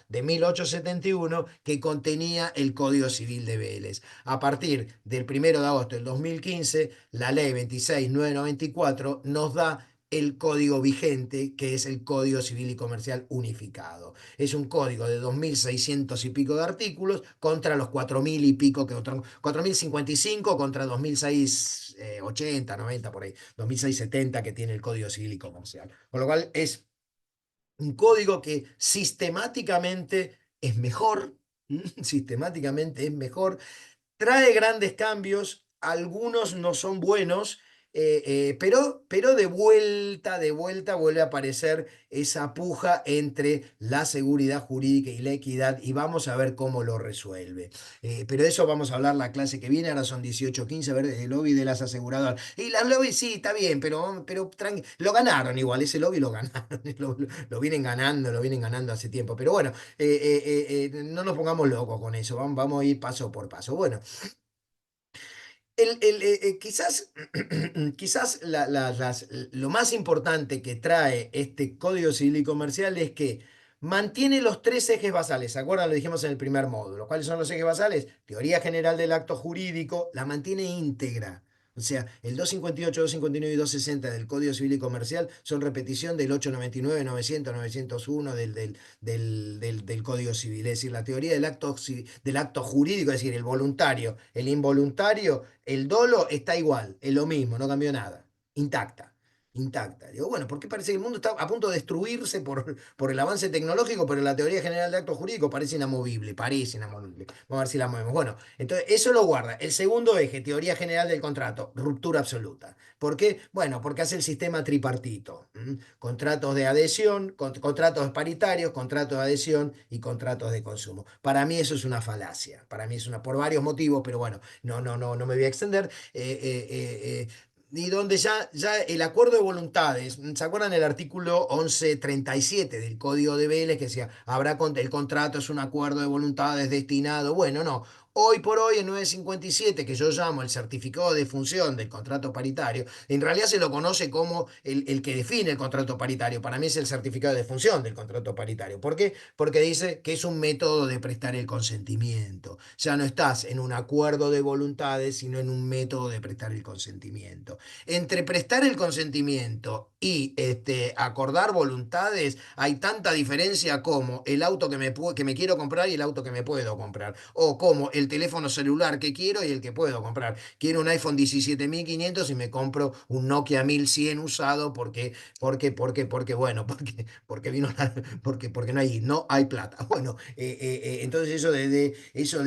Speaker 1: de 1871 que contenía el Código Civil de Vélez. A partir del 1 de agosto del 2015, la ley 26.994 nos da el código vigente, que es el Código Civil y Comercial Unificado. Es un código de 2.600 y pico de artículos contra los 4.000 y pico, 4.055 contra 2.680, 90 por ahí, 2.670 que tiene el Código Civil y Comercial. Con lo cual es un código que sistemáticamente es mejor, sistemáticamente es mejor, trae grandes cambios, algunos no son buenos, pero de vuelta vuelve a aparecer esa puja entre la seguridad jurídica y la equidad y vamos a ver cómo lo resuelve. Pero eso vamos a hablar la clase que viene, ahora son 18:15, a ver, el lobby de las aseguradoras. Y las lobby sí, está bien, pero lo ganaron igual, ese lobby lo ganaron, lo vienen ganando hace tiempo. Pero bueno, no nos pongamos locos con eso, vamos a ir paso por paso. Bueno. Quizás lo más importante que trae este Código Civil y Comercial es que mantiene los tres ejes basales. ¿Se acuerdan? Lo dijimos en el primer módulo. ¿Cuáles son los ejes basales? Teoría general del acto jurídico, la mantiene íntegra. O sea, el 258, 259 y 260 del Código Civil y Comercial son repetición del 899, 900, 901 del Código Civil. Es decir, la teoría del acto jurídico, es decir, el voluntario, el involuntario, el dolo está igual, es lo mismo, no cambió nada, intacta. Intacta. Digo, bueno, ¿por qué parece que el mundo está a punto de destruirse por el avance tecnológico, pero la teoría general de acto jurídico parece inamovible? Parece inamovible. Vamos a ver si la movemos. Bueno, entonces eso lo guarda. El segundo eje, teoría general del contrato, ruptura absoluta. ¿Por qué? Bueno, porque hace el sistema tripartito. Contratos de adhesión, contratos paritarios, contratos de adhesión y contratos de consumo. Para mí eso es una falacia. Para mí es por varios motivos, pero bueno, no, no, no, no me voy a extender. Y donde ya el acuerdo de voluntades, ¿se acuerdan el artículo 1137 del Código de Vélez que decía, el contrato es un acuerdo de voluntades destinado? Bueno, no. Hoy por hoy, en 957, que yo llamo el certificado de función del contrato paritario, en realidad se lo conoce como el que define el contrato paritario. Para mí es el certificado de función del contrato paritario. ¿Por qué? Porque dice que es un método de prestar el consentimiento. Ya no estás en un acuerdo de voluntades, sino en un método de prestar el consentimiento. Entre prestar el consentimiento y acordar voluntades, hay tanta diferencia como el auto que me quiero comprar y el auto que me puedo comprar. O como el teléfono celular que quiero y el que puedo comprar. Quiero un iPhone 17.500 y me compro un Nokia 1100 usado porque bueno, porque no hay plata. Bueno, entonces eso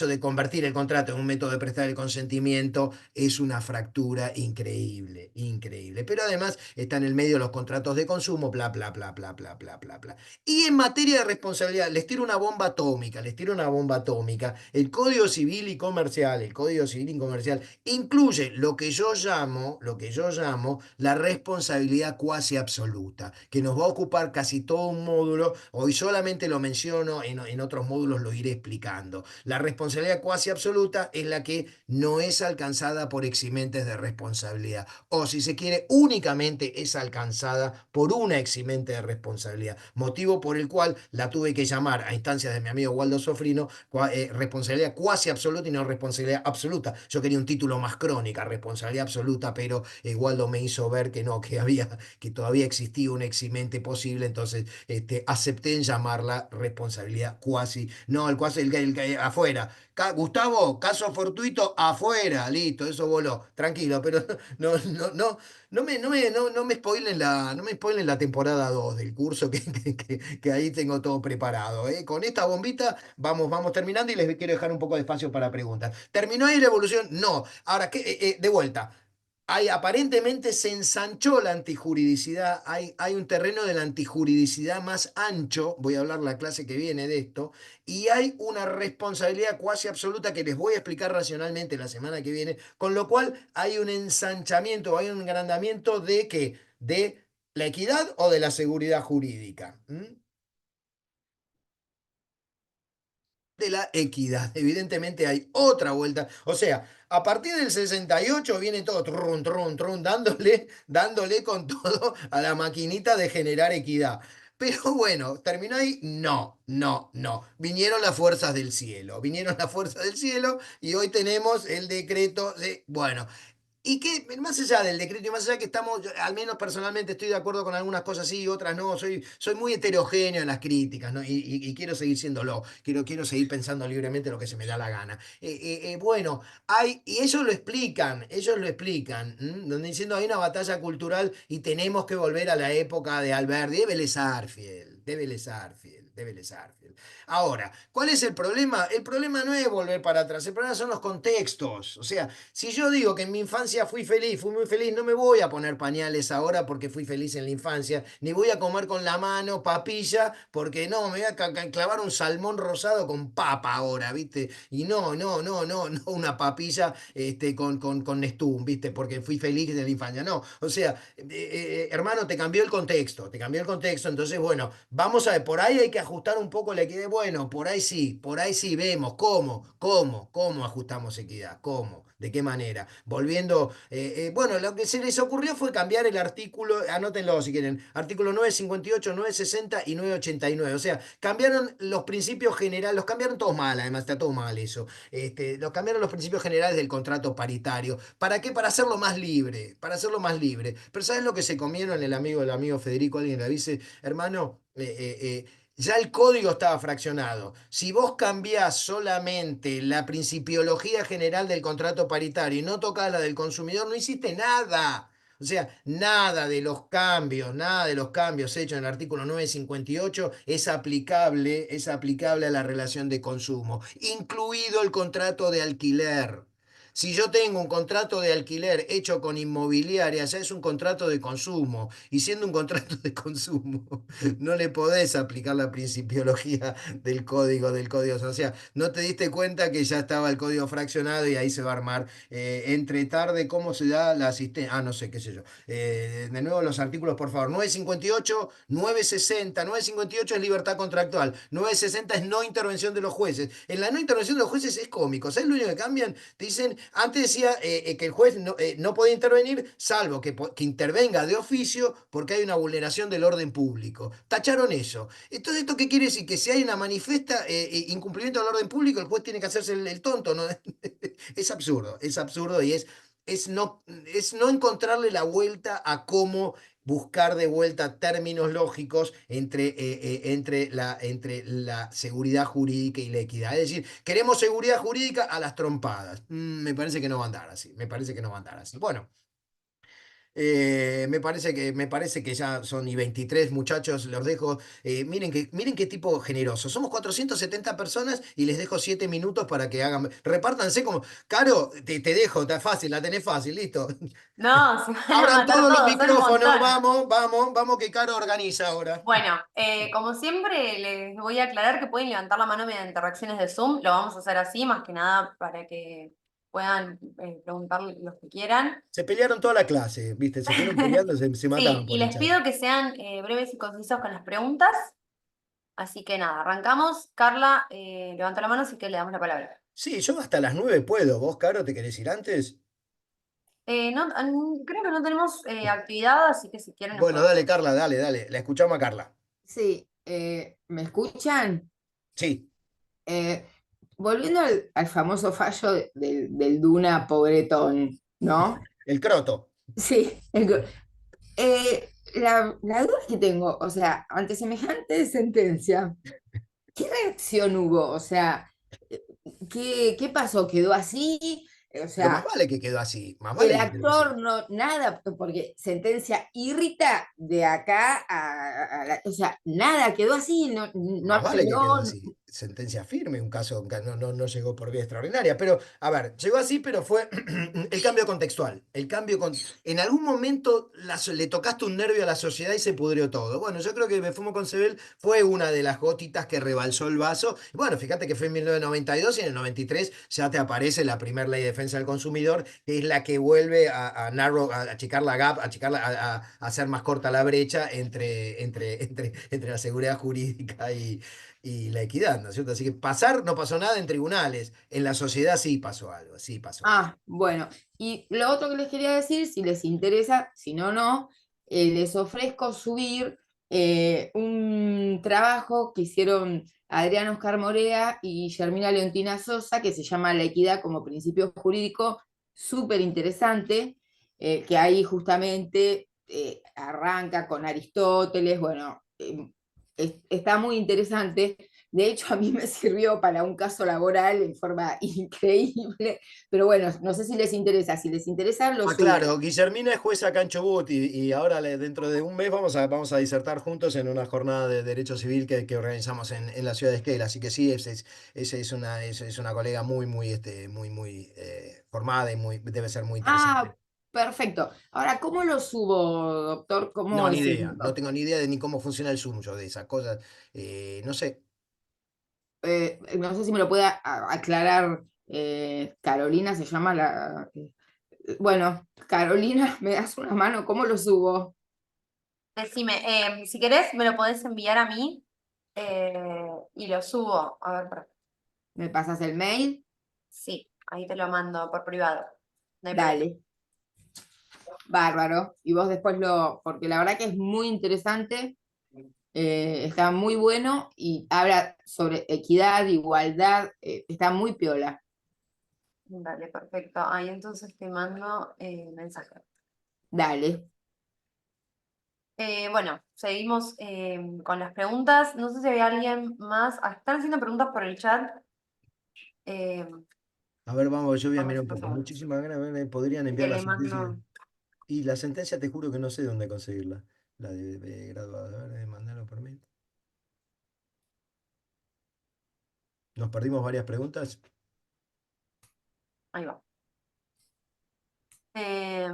Speaker 1: de convertir el contrato en un método de prestar el consentimiento es una fractura increíble, increíble. Pero además está en el medio los contratos de consumo, bla, bla, bla, bla, bla, bla, bla, bla. Y en materia de responsabilidad, les tiro una bomba atómica, les tiro una bomba atómica. Es el Código Civil y Comercial, el Código Civil y Comercial incluye lo que yo llamo la responsabilidad cuasi absoluta, que nos va a ocupar casi todo un módulo. Hoy solamente lo menciono, en otros módulos lo iré explicando. La responsabilidad cuasi absoluta es la que no es alcanzada por eximentes de responsabilidad, o si se quiere, únicamente es alcanzada por una eximente de responsabilidad, motivo por el cual la tuve que llamar a instancias de mi amigo Waldo Sofrino responsabilidad cuasi absoluta y no responsabilidad absoluta. Yo quería un título más crónica, responsabilidad absoluta, pero Waldo me hizo ver que no, que todavía existía un eximente posible, entonces acepté en llamarla responsabilidad cuasi, no, el cuasi, afuera. Gustavo, caso fortuito, afuera, listo, eso voló, tranquilo, pero no me spoilen no me spoilen la temporada 2 del curso que ahí tengo todo preparado, ¿eh? Con esta bombita vamos terminando y les quiero dejar un poco de espacio para preguntas. ¿Terminó ahí la evolución? No. Ahora, de vuelta. Aparentemente se ensanchó la antijuridicidad, hay un terreno de la antijuridicidad más ancho, voy a hablar la clase que viene de esto, y hay una responsabilidad cuasi absoluta que les voy a explicar racionalmente la semana que viene, con lo cual hay un ensanchamiento, hay un engrandamiento de ¿qué? De la equidad o de la seguridad jurídica. De la equidad. Evidentemente hay otra vuelta. O sea, a partir del 68 viene todo trun, trun, trun, dándole con todo a la maquinita de generar equidad. Pero bueno, terminó ahí. No, no, no. Vinieron las fuerzas del cielo. Vinieron las fuerzas del cielo y hoy tenemos el decreto de, bueno, y que más allá del decreto y más allá que estamos, yo, al menos personalmente estoy de acuerdo con algunas cosas sí y otras no, soy muy heterogéneo en las críticas, ¿no? Y quiero seguir siéndolo, quiero seguir pensando libremente lo que se me da la gana. Bueno, y ellos lo explican, donde diciendo hay una batalla cultural y tenemos que volver a la época de Alberti, de Vélez Sarsfield, de Vélez Sarsfield, de Vélez Sarsfield. Ahora, ¿cuál es el problema? El problema no es volver para atrás, el problema son los contextos. O sea, si yo digo que en mi infancia fui feliz, fui muy feliz, no me voy a poner pañales ahora porque fui feliz en la infancia, ni voy a comer con la mano papilla porque no, me voy a clavar un salmón rosado con papa ahora, ¿viste? Y no una papilla con Nestum, ¿viste? Porque fui feliz en la infancia. No, o sea, hermano, te cambió el contexto, te cambió el contexto, entonces, bueno, vamos a ver, por ahí hay que ajustar un poco la equidad. Bueno, por ahí sí, vemos cómo ajustamos equidad, cómo, de qué manera. Volviendo, bueno, lo que se les ocurrió fue cambiar el artículo, anótenlo si quieren, artículo 958, 960 y 989. O sea, cambiaron los principios generales, los cambiaron todos mal, además está todo mal eso. Los cambiaron los principios generales del contrato paritario. ¿Para qué? Para hacerlo más libre, para hacerlo más libre. Pero ¿sabes lo que se comieron el amigo Federico? Alguien le dice, hermano, ya el código estaba fraccionado. Si vos cambiás solamente la principiología general del contrato paritario y no tocás la del consumidor, no hiciste nada. O sea, nada de los cambios hechos en el artículo 958 es aplicable a la relación de consumo, incluido el contrato de alquiler. Si yo tengo un contrato de alquiler hecho con inmobiliaria, ya es un contrato de consumo. Y siendo un contrato de consumo, no le podés aplicar la principiología del código. O sea, no te diste cuenta que ya estaba el código fraccionado y ahí se va a armar entre tarde cómo se da la asistencia. Ah, no sé, qué sé yo. De nuevo los artículos, por favor. 958, 960. 958 es libertad contractual. 960 es no intervención de los jueces. En la no intervención de los jueces es cómico. ¿Sabes lo único que cambian? Te dicen, antes decía que el juez no podía intervenir, salvo que intervenga de oficio porque hay una vulneración del orden público. Tacharon eso. Entonces, ¿esto qué quiere decir? Que si hay una manifiesta incumplimiento del orden público, el juez tiene que hacerse el tonto, ¿no? Es absurdo y es no encontrarle la vuelta a cómo buscar de vuelta términos lógicos entre la seguridad jurídica y la equidad. Es decir, queremos seguridad jurídica a las trompadas. Me parece que no va a andar así. Me parece que no va a andar así. Bueno. Me parece que ya son y 23 muchachos, los dejo. Miren qué tipo generoso. Somos 470 personas y les dejo 7 minutos para que hagan. Repártanse como. Caro, te dejo, está fácil, la tenés fácil, listo.
Speaker 2: No, se van a
Speaker 1: Abran
Speaker 2: matar
Speaker 1: todos los
Speaker 2: todos, son un
Speaker 1: micrófonos,
Speaker 2: montón.
Speaker 1: vamos, vamos, vamos, que Caro organiza ahora.
Speaker 2: Bueno, como siempre, les voy a aclarar que pueden levantar la mano mediante reacciones de Zoom. Lo vamos a hacer así, más que nada para que puedan preguntar los que quieran.
Speaker 1: Se pelearon toda la clase, ¿viste? Se fueron peleando, se
Speaker 2: Sí,
Speaker 1: mataban
Speaker 2: y
Speaker 1: por el
Speaker 2: les
Speaker 1: chat.
Speaker 2: pido que sean breves y concisos con las preguntas. Así que nada, arrancamos. Carla, levanta la mano, así que le damos la palabra.
Speaker 1: Sí, yo hasta las 9 puedo. ¿Vos, Caro, te querés ir antes?
Speaker 2: No, creo que no tenemos actividad, así que si quieren nos
Speaker 1: Bueno,
Speaker 2: podemos.
Speaker 1: dale, Carla, dale, dale. La escuchamos a Carla.
Speaker 3: Sí, ¿me escuchan?
Speaker 1: Sí,
Speaker 3: Eh, Volviendo al famoso fallo del Duna pobretón, ¿no?
Speaker 1: el croto.
Speaker 3: Sí, la duda que tengo, o sea, ante semejante sentencia, ¿qué reacción hubo? O sea, ¿qué pasó? ¿Quedó así? O
Speaker 1: Pero más
Speaker 3: sea,
Speaker 1: vale que quedó así, más
Speaker 3: el
Speaker 1: vale que quedó así.
Speaker 3: actor no, nada, porque sentencia irrita de acá o sea, nada, quedó así, no, no
Speaker 1: Más vale que
Speaker 3: apeló.
Speaker 1: quedó así. Sentencia firme, un caso que no llegó por vía extraordinaria. Pero, a ver, llegó así, pero fue el cambio contextual. En algún momento le tocaste un nervio a la sociedad y se pudrió todo. Bueno, yo creo que Me Fumo con Sebel fue una de las gotitas que rebalsó el vaso. Bueno, fíjate que fue en 1992 y en el 93 ya te aparece la primera ley de defensa del consumidor, que es la que vuelve a achicar la gap, a hacer más corta la brecha entre la seguridad jurídica y la equidad, ¿no es cierto? Así que no pasó nada en tribunales, en la sociedad sí pasó algo, sí pasó algo.
Speaker 3: Ah, bueno. Y lo otro que les quería decir, si les interesa, si no, no, les ofrezco subir un trabajo que hicieron Adrián Oscar Morea y Germina Leontina Sosa, que se llama La equidad como principio jurídico, súper interesante, que ahí justamente arranca con Aristóteles, bueno, está muy interesante. De hecho, a mí me sirvió para un caso laboral en forma increíble, pero bueno, no sé si les interesa. Si les interesa, lo
Speaker 1: Ah,
Speaker 3: subo.
Speaker 1: claro, Guillermina es jueza acá en Chubut y ahora dentro de un mes vamos a disertar juntos en una jornada de Derecho Civil que organizamos en la ciudad de Esquel. Así que sí, esa es una colega muy formada y debe ser muy interesante.
Speaker 3: Ah, perfecto. Ahora, ¿cómo lo subo, doctor? ¿Cómo
Speaker 1: No, ni
Speaker 3: es el
Speaker 1: idea.
Speaker 3: link?
Speaker 1: No tengo ni idea de ni cómo funciona el Zoom yo de esas cosas. No sé.
Speaker 3: No sé si me lo puede aclarar Carolina, se llama bueno, Carolina, ¿me das una mano? ¿Cómo lo subo?
Speaker 2: Decime, si querés, me lo podés enviar a mí y lo subo. A ver,
Speaker 3: ¿Me pasas el mail?
Speaker 2: sí, ahí te lo mando por privado. No hay problema.
Speaker 3: Dale, bárbaro. Y vos después porque la verdad que es muy interesante. Está muy bueno y habla sobre equidad, igualdad, está muy piola.
Speaker 2: Dale, perfecto. Ahí entonces te mando mensaje.
Speaker 3: Dale.
Speaker 2: Bueno, seguimos con las preguntas. No sé si hay alguien más. Están haciendo preguntas por el chat. Eh,
Speaker 1: A ver, vamos, yo voy a
Speaker 2: a ver
Speaker 1: mirar
Speaker 2: si
Speaker 1: un poco.
Speaker 2: pasa.
Speaker 1: Muchísimas gracias. Podrían
Speaker 2: Así
Speaker 1: enviar
Speaker 2: que
Speaker 1: la
Speaker 2: le
Speaker 1: sentencia.
Speaker 2: mando.
Speaker 1: Y la sentencia te juro que no sé dónde conseguirla. La de graduado. A ver, mandarlo por mail. Nos perdimos varias preguntas.
Speaker 2: Ahí va. Eh,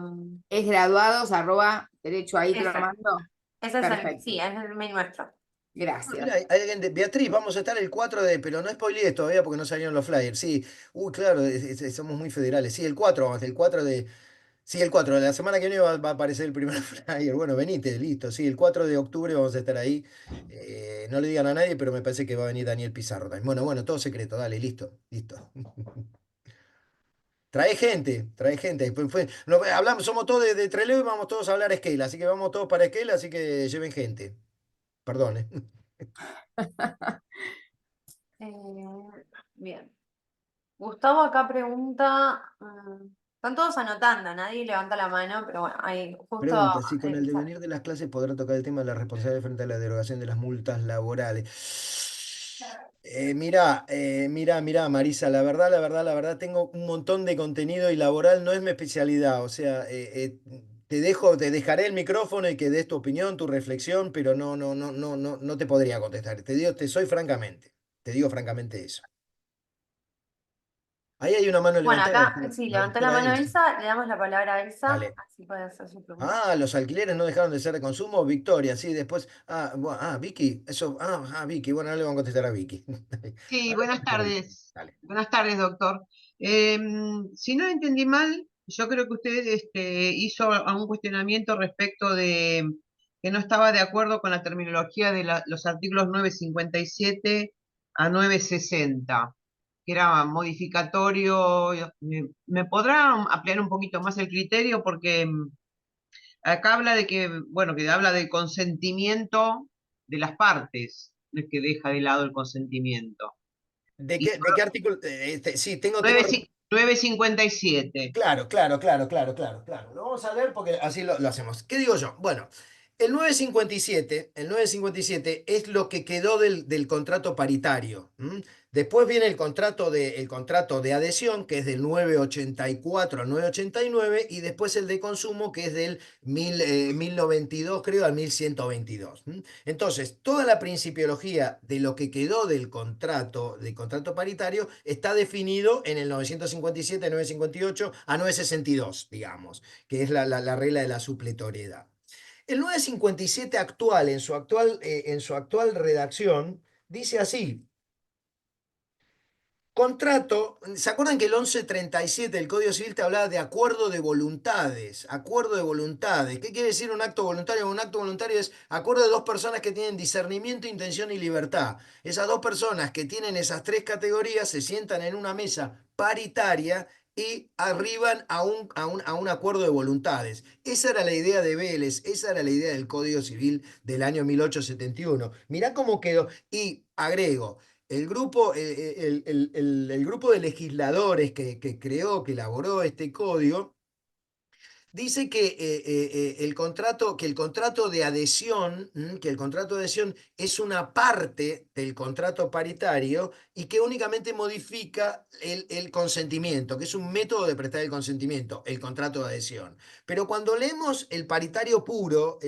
Speaker 3: Es graduados, arroba, derecho, ahí te lo
Speaker 2: ese.
Speaker 3: mando.
Speaker 2: Ese es el.
Speaker 3: Perfecto.
Speaker 2: Sí, es el mail nuestro.
Speaker 1: Mira,
Speaker 3: Gracias.
Speaker 1: hay alguien Beatriz, vamos a estar el 4 pero no spoilees todavía porque no salieron los flyers. Sí, claro, somos muy federales. Sí, el 4 de la semana que viene va a aparecer el primer flyer. Bueno, venite, listo. Sí, el 4 de octubre vamos a estar ahí. No le digan a nadie, pero me parece que va a venir Daniel Pizarro también. Bueno, bueno, todo secreto, dale, listo, listo. Trae gente, trae gente. Hablamos, somos todos de Trelew y vamos todos a hablar Scale, así que vamos todos para Scale, así que lleven gente. Perdón, ¿eh?
Speaker 2: Bien. Gustavo acá pregunta. Están todos anotando, nadie levanta la mano, pero bueno, ahí justo.
Speaker 1: Pregunta, si con el
Speaker 2: Sale.
Speaker 1: devenir de las clases podrá tocar el tema de la responsabilidad frente a la derogación de las multas laborales. Mirá, Marisa, la verdad, tengo un montón de contenido y laboral no es mi especialidad. O sea, te dejaré el micrófono y que des tu opinión, tu reflexión, pero no te podría contestar. Te digo francamente eso. Ahí hay una mano
Speaker 2: Bueno,
Speaker 1: levantada,
Speaker 2: acá sí,
Speaker 1: la
Speaker 2: levantó la
Speaker 1: doctora
Speaker 2: mano
Speaker 1: Elsa.
Speaker 2: Elsa, le damos la palabra a Elsa,
Speaker 1: Dale.
Speaker 2: así puede hacer su pregunta.
Speaker 1: Ah, los alquileres no dejaron de ser de consumo, Victoria, sí, después. Vicky, eso. Vicky, bueno, ahora le vamos a contestar a Vicky.
Speaker 4: Sí,
Speaker 1: Ahora le
Speaker 4: buenas
Speaker 1: contesto a Vicky.
Speaker 4: tardes.
Speaker 1: Dale.
Speaker 4: Buenas tardes, doctor. Si no entendí mal, yo creo que usted hizo a un cuestionamiento respecto de que no estaba de acuerdo con la terminología de los artículos 957 a 960, que era modificatorio. ¿Me podrá ampliar un poquito más el criterio? Porque acá habla de que, bueno, que habla del consentimiento de las partes, no es que deja de lado el consentimiento. Y
Speaker 1: De qué artículo? Sí, tengo.
Speaker 4: 957.
Speaker 1: Claro, claro, claro, claro, claro, claro. Lo vamos a ver porque así lo hacemos. ¿Qué digo yo? Bueno, el 957 es lo que quedó del contrato paritario. ¿M? Después viene el contrato de adhesión, que es del 984 al 989, y después el de consumo, que es del 1092, creo, al 1122. ¿M? Entonces, toda la principiología de lo que quedó del contrato paritario está definido en el 957, 958 a 962, digamos, que es la regla de la supletoriedad. El 957 actual, en su actual redacción, dice así: contrato, ¿se acuerdan que el 1137 del Código Civil te hablaba de acuerdo de voluntades? Acuerdo de voluntades. ¿Qué quiere decir un acto voluntario? Un acto voluntario es acuerdo de dos personas que tienen discernimiento, intención y libertad. Esas dos personas que tienen esas tres categorías se sientan en una mesa paritaria y arriban a un acuerdo de voluntades. Esa era la idea de Vélez, esa era la idea del Código Civil del año 1871. Mirá cómo quedó. Y agrego, el grupo de legisladores que creó, que elaboró este código, dice que el contrato de adhesión, que el contrato de adhesión es una parte del contrato paritario y que únicamente modifica el consentimiento, que es un método de prestar el consentimiento, el contrato de adhesión. Pero cuando leemos el paritario puro,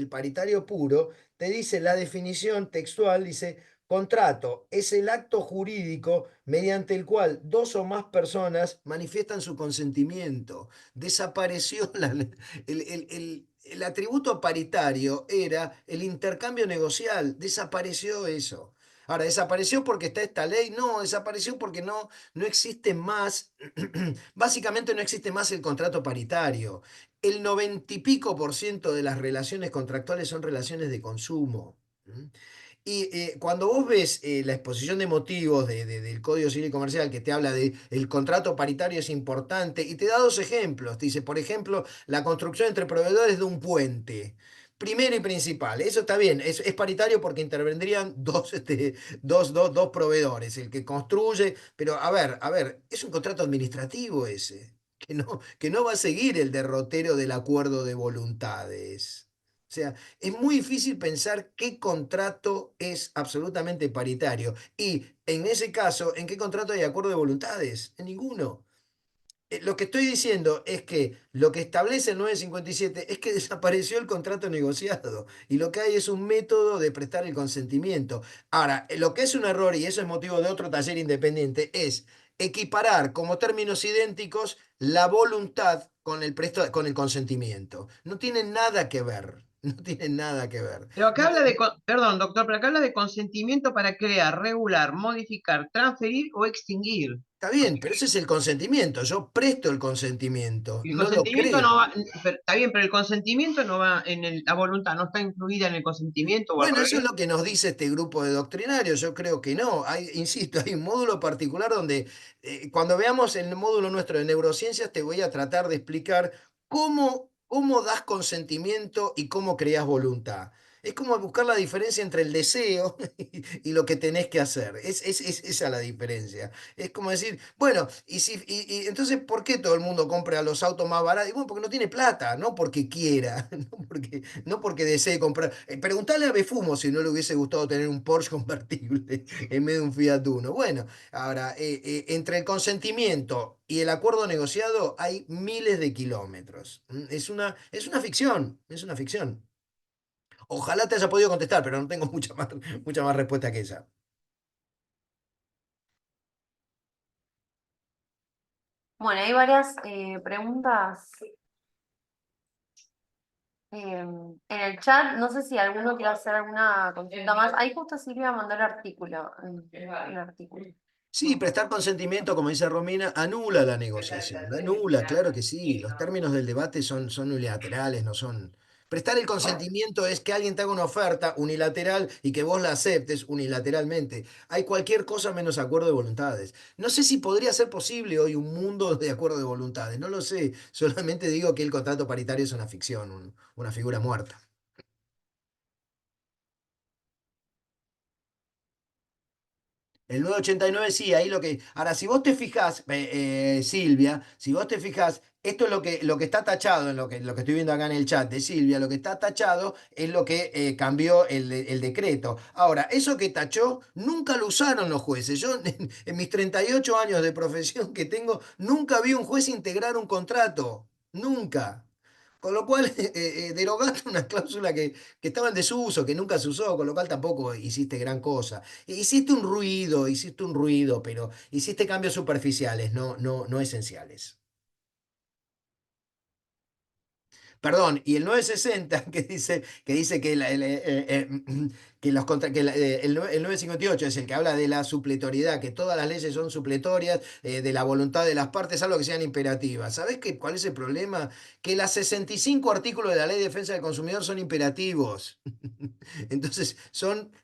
Speaker 1: te dice la definición textual, dice: contrato es el acto jurídico mediante el cual dos o más personas manifiestan su consentimiento. Desapareció el atributo paritario, era el intercambio negocial. Desapareció eso. Ahora, ¿desapareció porque está esta ley? No, desapareció porque no existe más, básicamente no existe más el contrato paritario. El 90 y pico % de las relaciones contractuales son relaciones de consumo. ¿M? Y cuando vos ves la exposición de motivos del Código Civil y Comercial, que te habla de el contrato paritario es importante, y te da dos ejemplos. Te dice, por ejemplo, la construcción entre proveedores de un puente. Primero y principal, eso está bien, es paritario porque intervendrían dos proveedores, el que construye, pero a ver, es un contrato administrativo ese, que no va a seguir el derrotero del acuerdo de voluntades. O sea, es muy difícil pensar qué contrato es absolutamente paritario. Y en ese caso, ¿en qué contrato hay acuerdo de voluntades? En ninguno. Lo que estoy diciendo es que lo que establece el 957 es que desapareció el contrato negociado y lo que hay es un método de prestar el consentimiento. Ahora, lo que es un error, y eso es motivo de otro taller independiente, es equiparar como términos idénticos la voluntad con el consentimiento. No tienen nada que ver, no tienen nada que ver.
Speaker 4: Pero acá habla perdón, doctor, pero acá habla de consentimiento para crear, regular, modificar, transferir o extinguir.
Speaker 1: Está
Speaker 4: O
Speaker 1: bien,
Speaker 4: sea,
Speaker 1: pero ese es el consentimiento. Yo presto el consentimiento,
Speaker 4: el
Speaker 1: no lo
Speaker 4: consentimiento no
Speaker 1: creo.
Speaker 4: va, está bien, pero el consentimiento no va en la voluntad, no está incluida en el consentimiento o al
Speaker 1: Bueno, eso es
Speaker 4: revés.
Speaker 1: lo que nos dice este grupo de doctrinarios. Yo creo que no. Insisto, hay un módulo particular donde cuando veamos el módulo nuestro de neurociencias te voy a tratar de explicar cómo das consentimiento y cómo creas voluntad. Es como buscar la diferencia entre el deseo y lo que tenés que hacer. Es esa la diferencia. Es como decir, bueno, y entonces, ¿por qué todo el mundo compra los autos más baratos? Y bueno, porque no tiene plata, no porque quiera, no porque desee comprar. Preguntale a Befumo si no le hubiese gustado tener un Porsche convertible en vez de un Fiat Uno. Bueno, ahora, entre el consentimiento y el acuerdo negociado hay miles de kilómetros. Es una ficción, es una ficción. Ojalá te haya podido contestar, pero no tengo mucha más respuesta que esa.
Speaker 2: Bueno, hay varias preguntas en el chat. No sé si alguno quiere hacer alguna consulta más. Ahí justo Silvia mandó el artículo. El artículo.
Speaker 1: Sí, prestar consentimiento, como dice Romina, anula la negociación. La anula, claro que sí. Los términos del debate son unilaterales, no son. Prestar el consentimiento es que alguien te haga una oferta unilateral y que vos la aceptes unilateralmente. Hay cualquier cosa menos acuerdo de voluntades. No sé si podría ser posible hoy un mundo de acuerdo de voluntades, no lo sé. Solamente digo que el contrato paritario es una ficción, una figura muerta. El 989 sí, ahí lo que. Ahora, si vos te fijás, Silvia, si vos te fijás, esto es lo que está tachado, en lo que estoy viendo acá en el chat de Silvia, lo que está tachado es lo que cambió el decreto. Ahora, eso que tachó nunca lo usaron los jueces. Yo, en mis 38 años de profesión que tengo, nunca vi un juez integrar un contrato. Nunca. Con lo cual, derogaste una cláusula que estaba en desuso, que nunca se usó, con lo cual tampoco hiciste gran cosa. Hiciste un ruido, pero hiciste cambios superficiales, no esenciales. Perdón, y el 960 que dice que el 958 es el que habla de la supletoriedad, que todas las leyes son supletorias, de la voluntad de las partes, algo que sean imperativas. ¿Sabés cuál es el problema? Que los 65 artículos de la Ley de Defensa del Consumidor son imperativos. Entonces,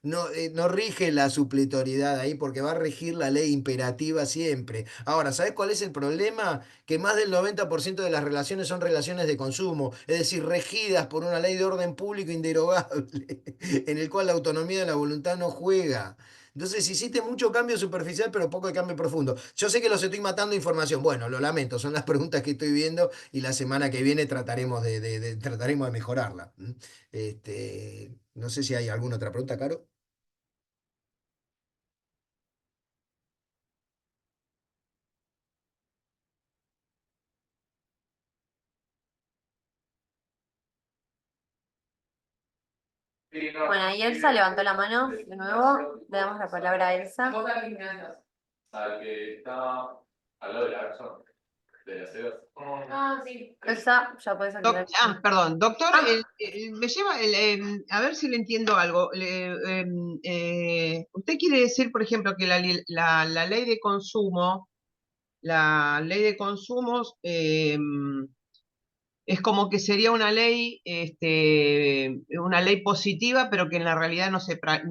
Speaker 1: no rige la supletoriedad ahí porque va a regir la ley imperativa siempre. Ahora, ¿sabés cuál es el problema? Que más del 90% de las relaciones son relaciones de consumo, es decir, regidas por una ley de orden público inderogable, en el cual la autonomía de la voluntad no juega. Entonces hiciste mucho cambio superficial, pero poco de cambio profundo. Yo sé que los estoy matando de información. Bueno, lo lamento, son las preguntas que estoy viendo y la semana que viene trataremos de mejorarla. No sé si hay alguna otra pregunta, Caro.
Speaker 2: Bueno, ahí Elsa levantó la mano de nuevo. Le damos la palabra a Elsa.
Speaker 5: Al que está al lado de la persona, de la ciudad.
Speaker 2: Ah, sí. Elsa, ya puedes aclarar.
Speaker 4: Perdón, doctor,
Speaker 2: Ah.
Speaker 4: me lleva, a ver si le entiendo algo. Usted quiere decir, por ejemplo, que la ley de consumo, la ley de consumos, es como que sería una ley positiva, pero que en la realidad no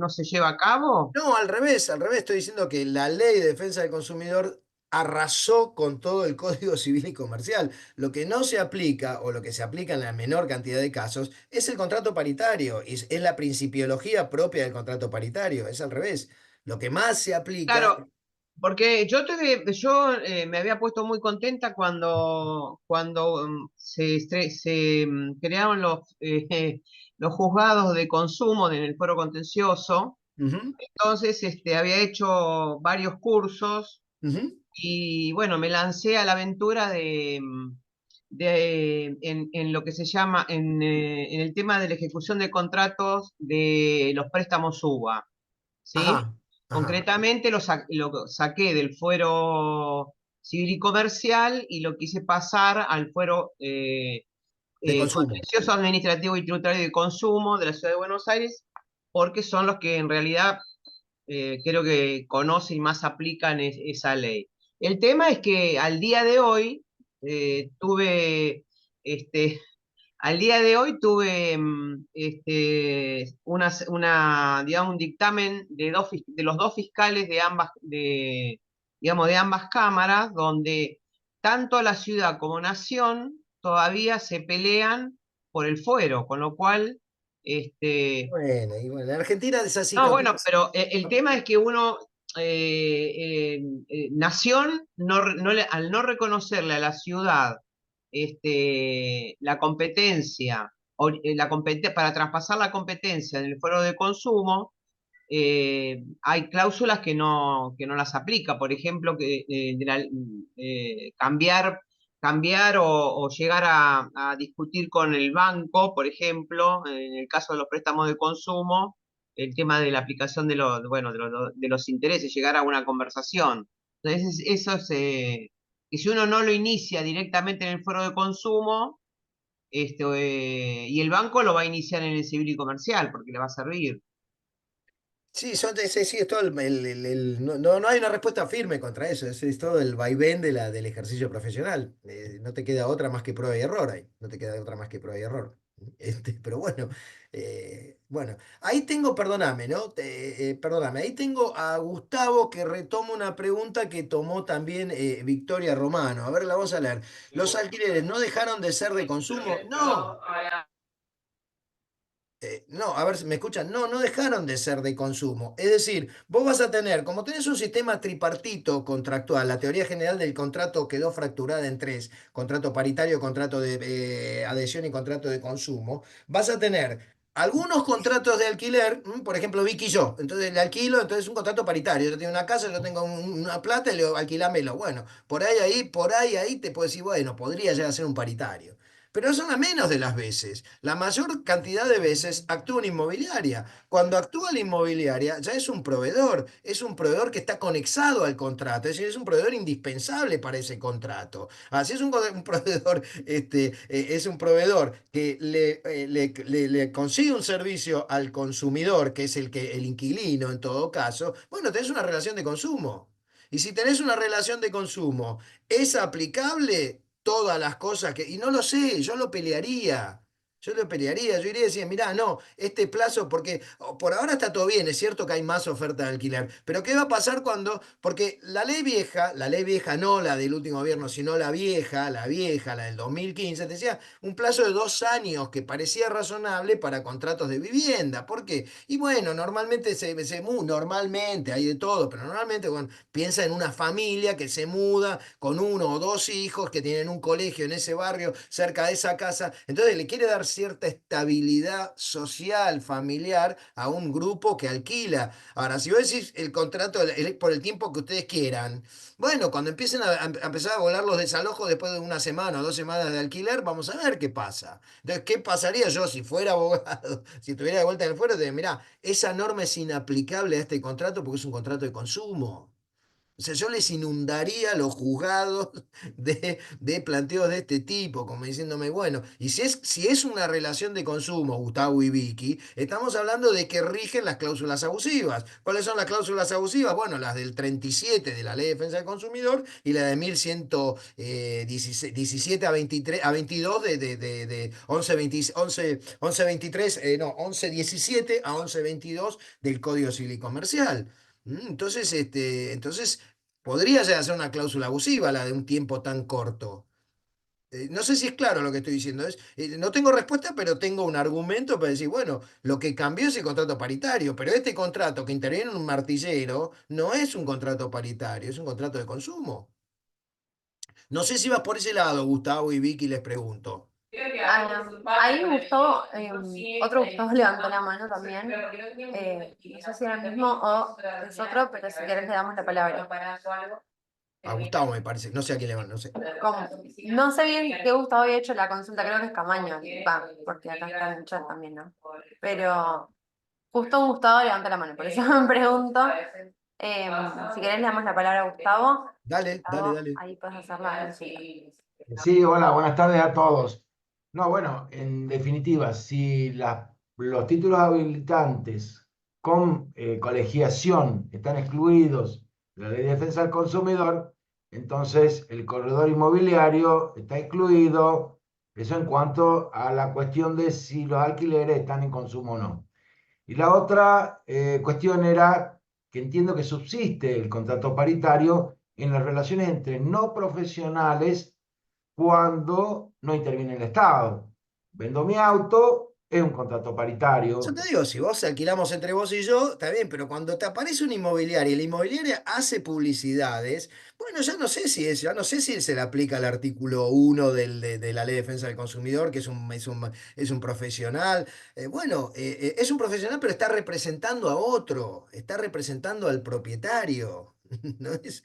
Speaker 4: se lleva a cabo.
Speaker 1: No, al revés, estoy diciendo que la ley de defensa del consumidor arrasó con todo el Código Civil y Comercial. Lo que no se aplica, o lo que se aplica en la menor cantidad de casos, es el contrato paritario, es la principiología propia del contrato paritario, es al revés. Lo que más se aplica.
Speaker 4: Claro, porque yo me había puesto muy contenta cuando se crearon los juzgados de consumo en el fuero contencioso.
Speaker 1: Ujú,
Speaker 4: Entonces, había hecho varios cursos
Speaker 1: ujú.
Speaker 4: y bueno, me lancé a la aventura en lo que se llama, en el tema de la ejecución de contratos de los préstamos UBA, ¿sí?
Speaker 1: Ajá, ajá.
Speaker 4: Concretamente lo saqué del fuero civil y comercial y lo quise pasar al fuero
Speaker 1: De consumo.
Speaker 4: contencioso administrativo y tributario de consumo de la Ciudad de Buenos Aires, porque son los que en realidad creo que conocen y más aplican esa ley. El tema es que este, al día de hoy tuve digamos, un dictamen de los dos fiscales digamos, de ambas cámaras, donde tanto la ciudad como Nación todavía se pelean por el fuero, con lo cual
Speaker 1: Bueno, y bueno, en Argentina es así.
Speaker 4: No, bueno, pero el tema es que uno, Nación, al no reconocerle a la ciudad la competencia, para traspasar la competencia en el fuero de consumo, hay cláusulas que no las aplica. Por ejemplo, cambiar o llegar a discutir con el banco, por ejemplo, en el caso de los préstamos de consumo, el tema de la aplicación bueno, de los intereses, llegar a una conversación. Entonces, eso es, que si uno no lo inicia directamente en el foro de consumo, y el banco lo va a iniciar en el civil y comercial, porque le va a servir.
Speaker 1: Sí, sí, es todo no hay una respuesta firme contra eso, es todo el vaivén del ejercicio profesional. No te queda otra más que prueba y error ahí, no te queda otra más que prueba y error. Pero bueno, bueno, ahí tengo, perdóname, ¿no? Perdóname, ahí tengo a Gustavo que retoma una pregunta que tomó también Victoria Romano. A ver, la vamos a leer. ¿Los alquileres no dejaron de ser de consumo? No. No, a ver si me escuchan. No, no dejaron de ser de consumo. Es decir, vos vas a tener, como tenés un sistema tripartito contractual, la teoría general del contrato quedó fracturada en tres: contrato paritario, contrato de adhesión y contrato de consumo. Vas a tener algunos contratos de alquiler, por ejemplo, Vicky y yo. Entonces le alquilo, entonces es un contrato paritario. Yo tengo una casa, yo tengo una plata y le digo, alquilámelo. Bueno, ahí te puedo decir, bueno, podría llegar a ser un paritario. Pero son a menos de las veces. La mayor cantidad de veces actúa una inmobiliaria. Cuando actúa la inmobiliaria, ya es un proveedor que está conexado al contrato, es decir, es un proveedor indispensable para ese contrato. Así es un proveedor, es un proveedor que le consigue un servicio al consumidor, que es el inquilino en todo caso. Bueno, tenés una relación de consumo. Y si tenés una relación de consumo, ¿es aplicable todas las cosas que... Y no lo sé, yo lo pelearía. Yo lo pelearía, yo iría y decía, mirá, no, este plazo, porque por ahora está todo bien, es cierto que hay más oferta de alquiler, pero ¿qué va a pasar cuando? Porque la ley vieja no la del último gobierno, sino la vieja, la del 2015, decía un plazo de 2 años que parecía razonable para contratos de vivienda. ¿Por qué? Y bueno, normalmente normalmente hay de todo, pero normalmente bueno, piensa en una familia que se muda con 1 o 2 hijos que tienen un colegio en ese barrio, cerca de esa casa. Entonces le quiere dar cierta estabilidad social, familiar a un grupo que alquila. Ahora, si vos decís el contrato por el tiempo que ustedes quieran, bueno, cuando empiecen a empezar a volar los desalojos después de 1 semana o 2 semanas de alquiler, vamos a ver qué pasa. Entonces, ¿qué pasaría yo si fuera abogado, si estuviera de vuelta en el fuero? Te diría, mirá, esa norma es inaplicable a este contrato porque es un contrato de consumo. O sea, yo les inundaría los juzgados de planteos de este tipo, como diciéndome, bueno, y si es una relación de consumo, Gustavo y Vicky, estamos hablando de que rigen las cláusulas abusivas. ¿Cuáles son las cláusulas abusivas? Bueno, las del 37 de la Ley de Defensa del Consumidor y la de 1117 a 22 de 1123, no, 1117 a 1122 del Código Civil y Comercial. Entonces podría llegar a ser una cláusula abusiva la de un tiempo tan corto. No sé si es claro lo que estoy diciendo. No tengo respuesta, pero tengo un argumento para decir, bueno, lo que cambió es el contrato paritario, pero este contrato que interviene en un martillero no es un contrato paritario, es un contrato de consumo. No sé si vas por ese lado, Gustavo y Vicky, les pregunto.
Speaker 2: Ahí Gustavo, otro Gustavo levantó la mano también. No sé si era el mismo o es otro, pero si querés le damos la palabra.
Speaker 1: A Gustavo me parece, no sé a quién le van, no sé.
Speaker 2: ¿Cómo? No sé bien qué Gustavo había hecho la consulta, creo que es Camaño, va, porque acá está en el chat también, ¿no? Pero justo Gustavo levanta la mano, por eso me pregunto. Si querés le damos la palabra a Gustavo.
Speaker 1: Dale, dale,
Speaker 2: Gustavo,
Speaker 1: dale.
Speaker 2: ahí puedes hacer la consulta.
Speaker 6: Sí, hola, buenas tardes a todos. No, bueno, en definitiva, si los títulos habilitantes con colegiación están excluidos de la Ley de Defensa del Consumidor, entonces el corredor inmobiliario está excluido. Eso en cuanto a la cuestión de si los alquileres están en consumo o no. Y la otra cuestión era que entiendo que subsiste el contrato paritario en las relaciones entre no profesionales cuando no interviene el Estado. Vendo mi auto, es un contrato
Speaker 1: Yo
Speaker 6: paritario.
Speaker 1: te digo, si vos alquilamos entre vos y yo, está bien, pero cuando te aparece una inmobiliaria y la inmobiliaria hace publicidades, bueno, ya no sé si se le aplica el artículo 1 de la Ley de Defensa del Consumidor, que es un profesional. Es un profesional, pero está representando a otro, está representando al propietario. No es,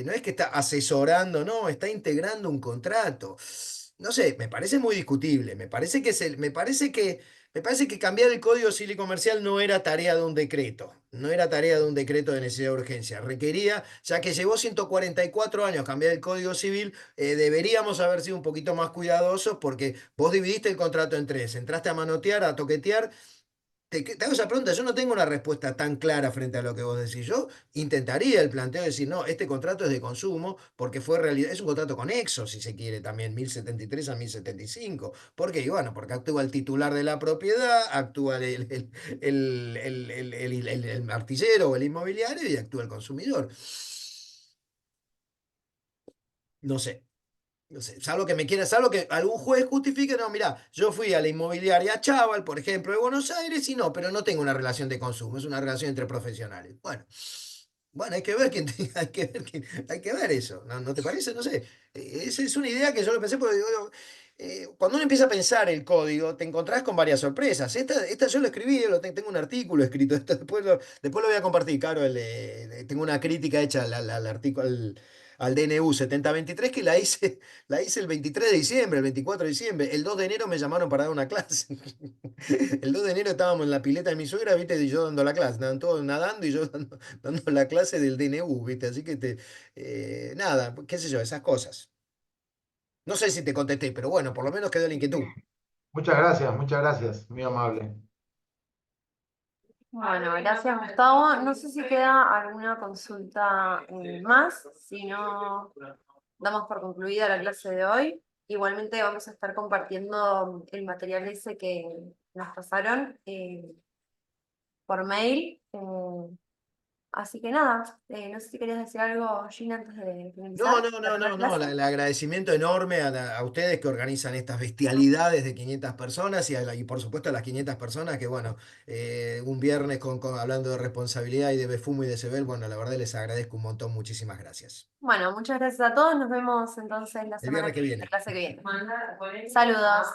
Speaker 1: no es que está asesorando, no, está integrando un contrato. No sé, me parece muy discutible. Me parece que cambiar el código civil y comercial no era tarea de un decreto, no era tarea de un decreto de necesidad de urgencia. Requería, ya que llevó 144 años cambiar el código civil, deberíamos haber sido un poquito más cuidadosos porque vos dividiste el contrato en tres, entraste a manotear, a toquetear. Te hago esa pregunta, yo no tengo una respuesta tan clara frente a lo que vos decís. Yo intentaría el planteo de decir, no, este contrato es de consumo porque fue realidad, es un contrato conexo, si se quiere, también 1073 a 1075. ¿Por qué? Y bueno, porque actúa el titular de la propiedad, actúa el artillero o el inmobiliario y actúa el consumidor. No sé. No sé, salvo que algún juez justifique, no, mira, yo fui a la inmobiliaria Chaval, por ejemplo, de Buenos Aires, y no, pero no tengo una relación de consumo, es una relación entre profesionales. Bueno, hay que ver hay que ver eso, ¿no te parece? No sé. Esa es una idea que yo lo pensé porque digo, cuando uno empieza a pensar el código, te encontrás con varias sorpresas. Esta yo lo escribí, tengo un artículo escrito, esto después lo voy a compartir, claro, tengo una crítica hecha al artículo. Al DNU 7023 que la hice el 23 de diciembre, el 24 de diciembre. El 2 de enero me llamaron para dar una clase. El 2 de enero estábamos en la pileta de mi suegra, ¿viste? Y yo dando la clase. Estaban todos nadando y yo dando la clase del DNU, ¿viste? Así que nada, qué sé yo, esas cosas. No sé si te contesté, pero bueno, por lo menos quedó la inquietud.
Speaker 6: Muchas gracias, muy amable.
Speaker 2: Bueno, gracias Gustavo. No sé si queda alguna consulta más, si no, damos por concluida la clase de hoy. Igualmente vamos a estar compartiendo el material ese que nos pasaron por mail. Así que nada, no sé si querías decir algo, Gina, antes de
Speaker 1: No,
Speaker 2: finalizar
Speaker 1: no,
Speaker 2: la
Speaker 1: no,
Speaker 2: primera
Speaker 1: no, no.
Speaker 2: clase.
Speaker 1: El agradecimiento enorme a ustedes que organizan estas bestialidades de 500 personas y por supuesto a las 500 personas que, bueno, un viernes hablando de responsabilidad y de Befumo y de Sebel, bueno, la verdad les agradezco un montón. Muchísimas gracias.
Speaker 2: Bueno, muchas gracias a todos. Nos vemos entonces
Speaker 1: El viernes que
Speaker 2: la
Speaker 1: viene.
Speaker 2: clase que viene. Saludos.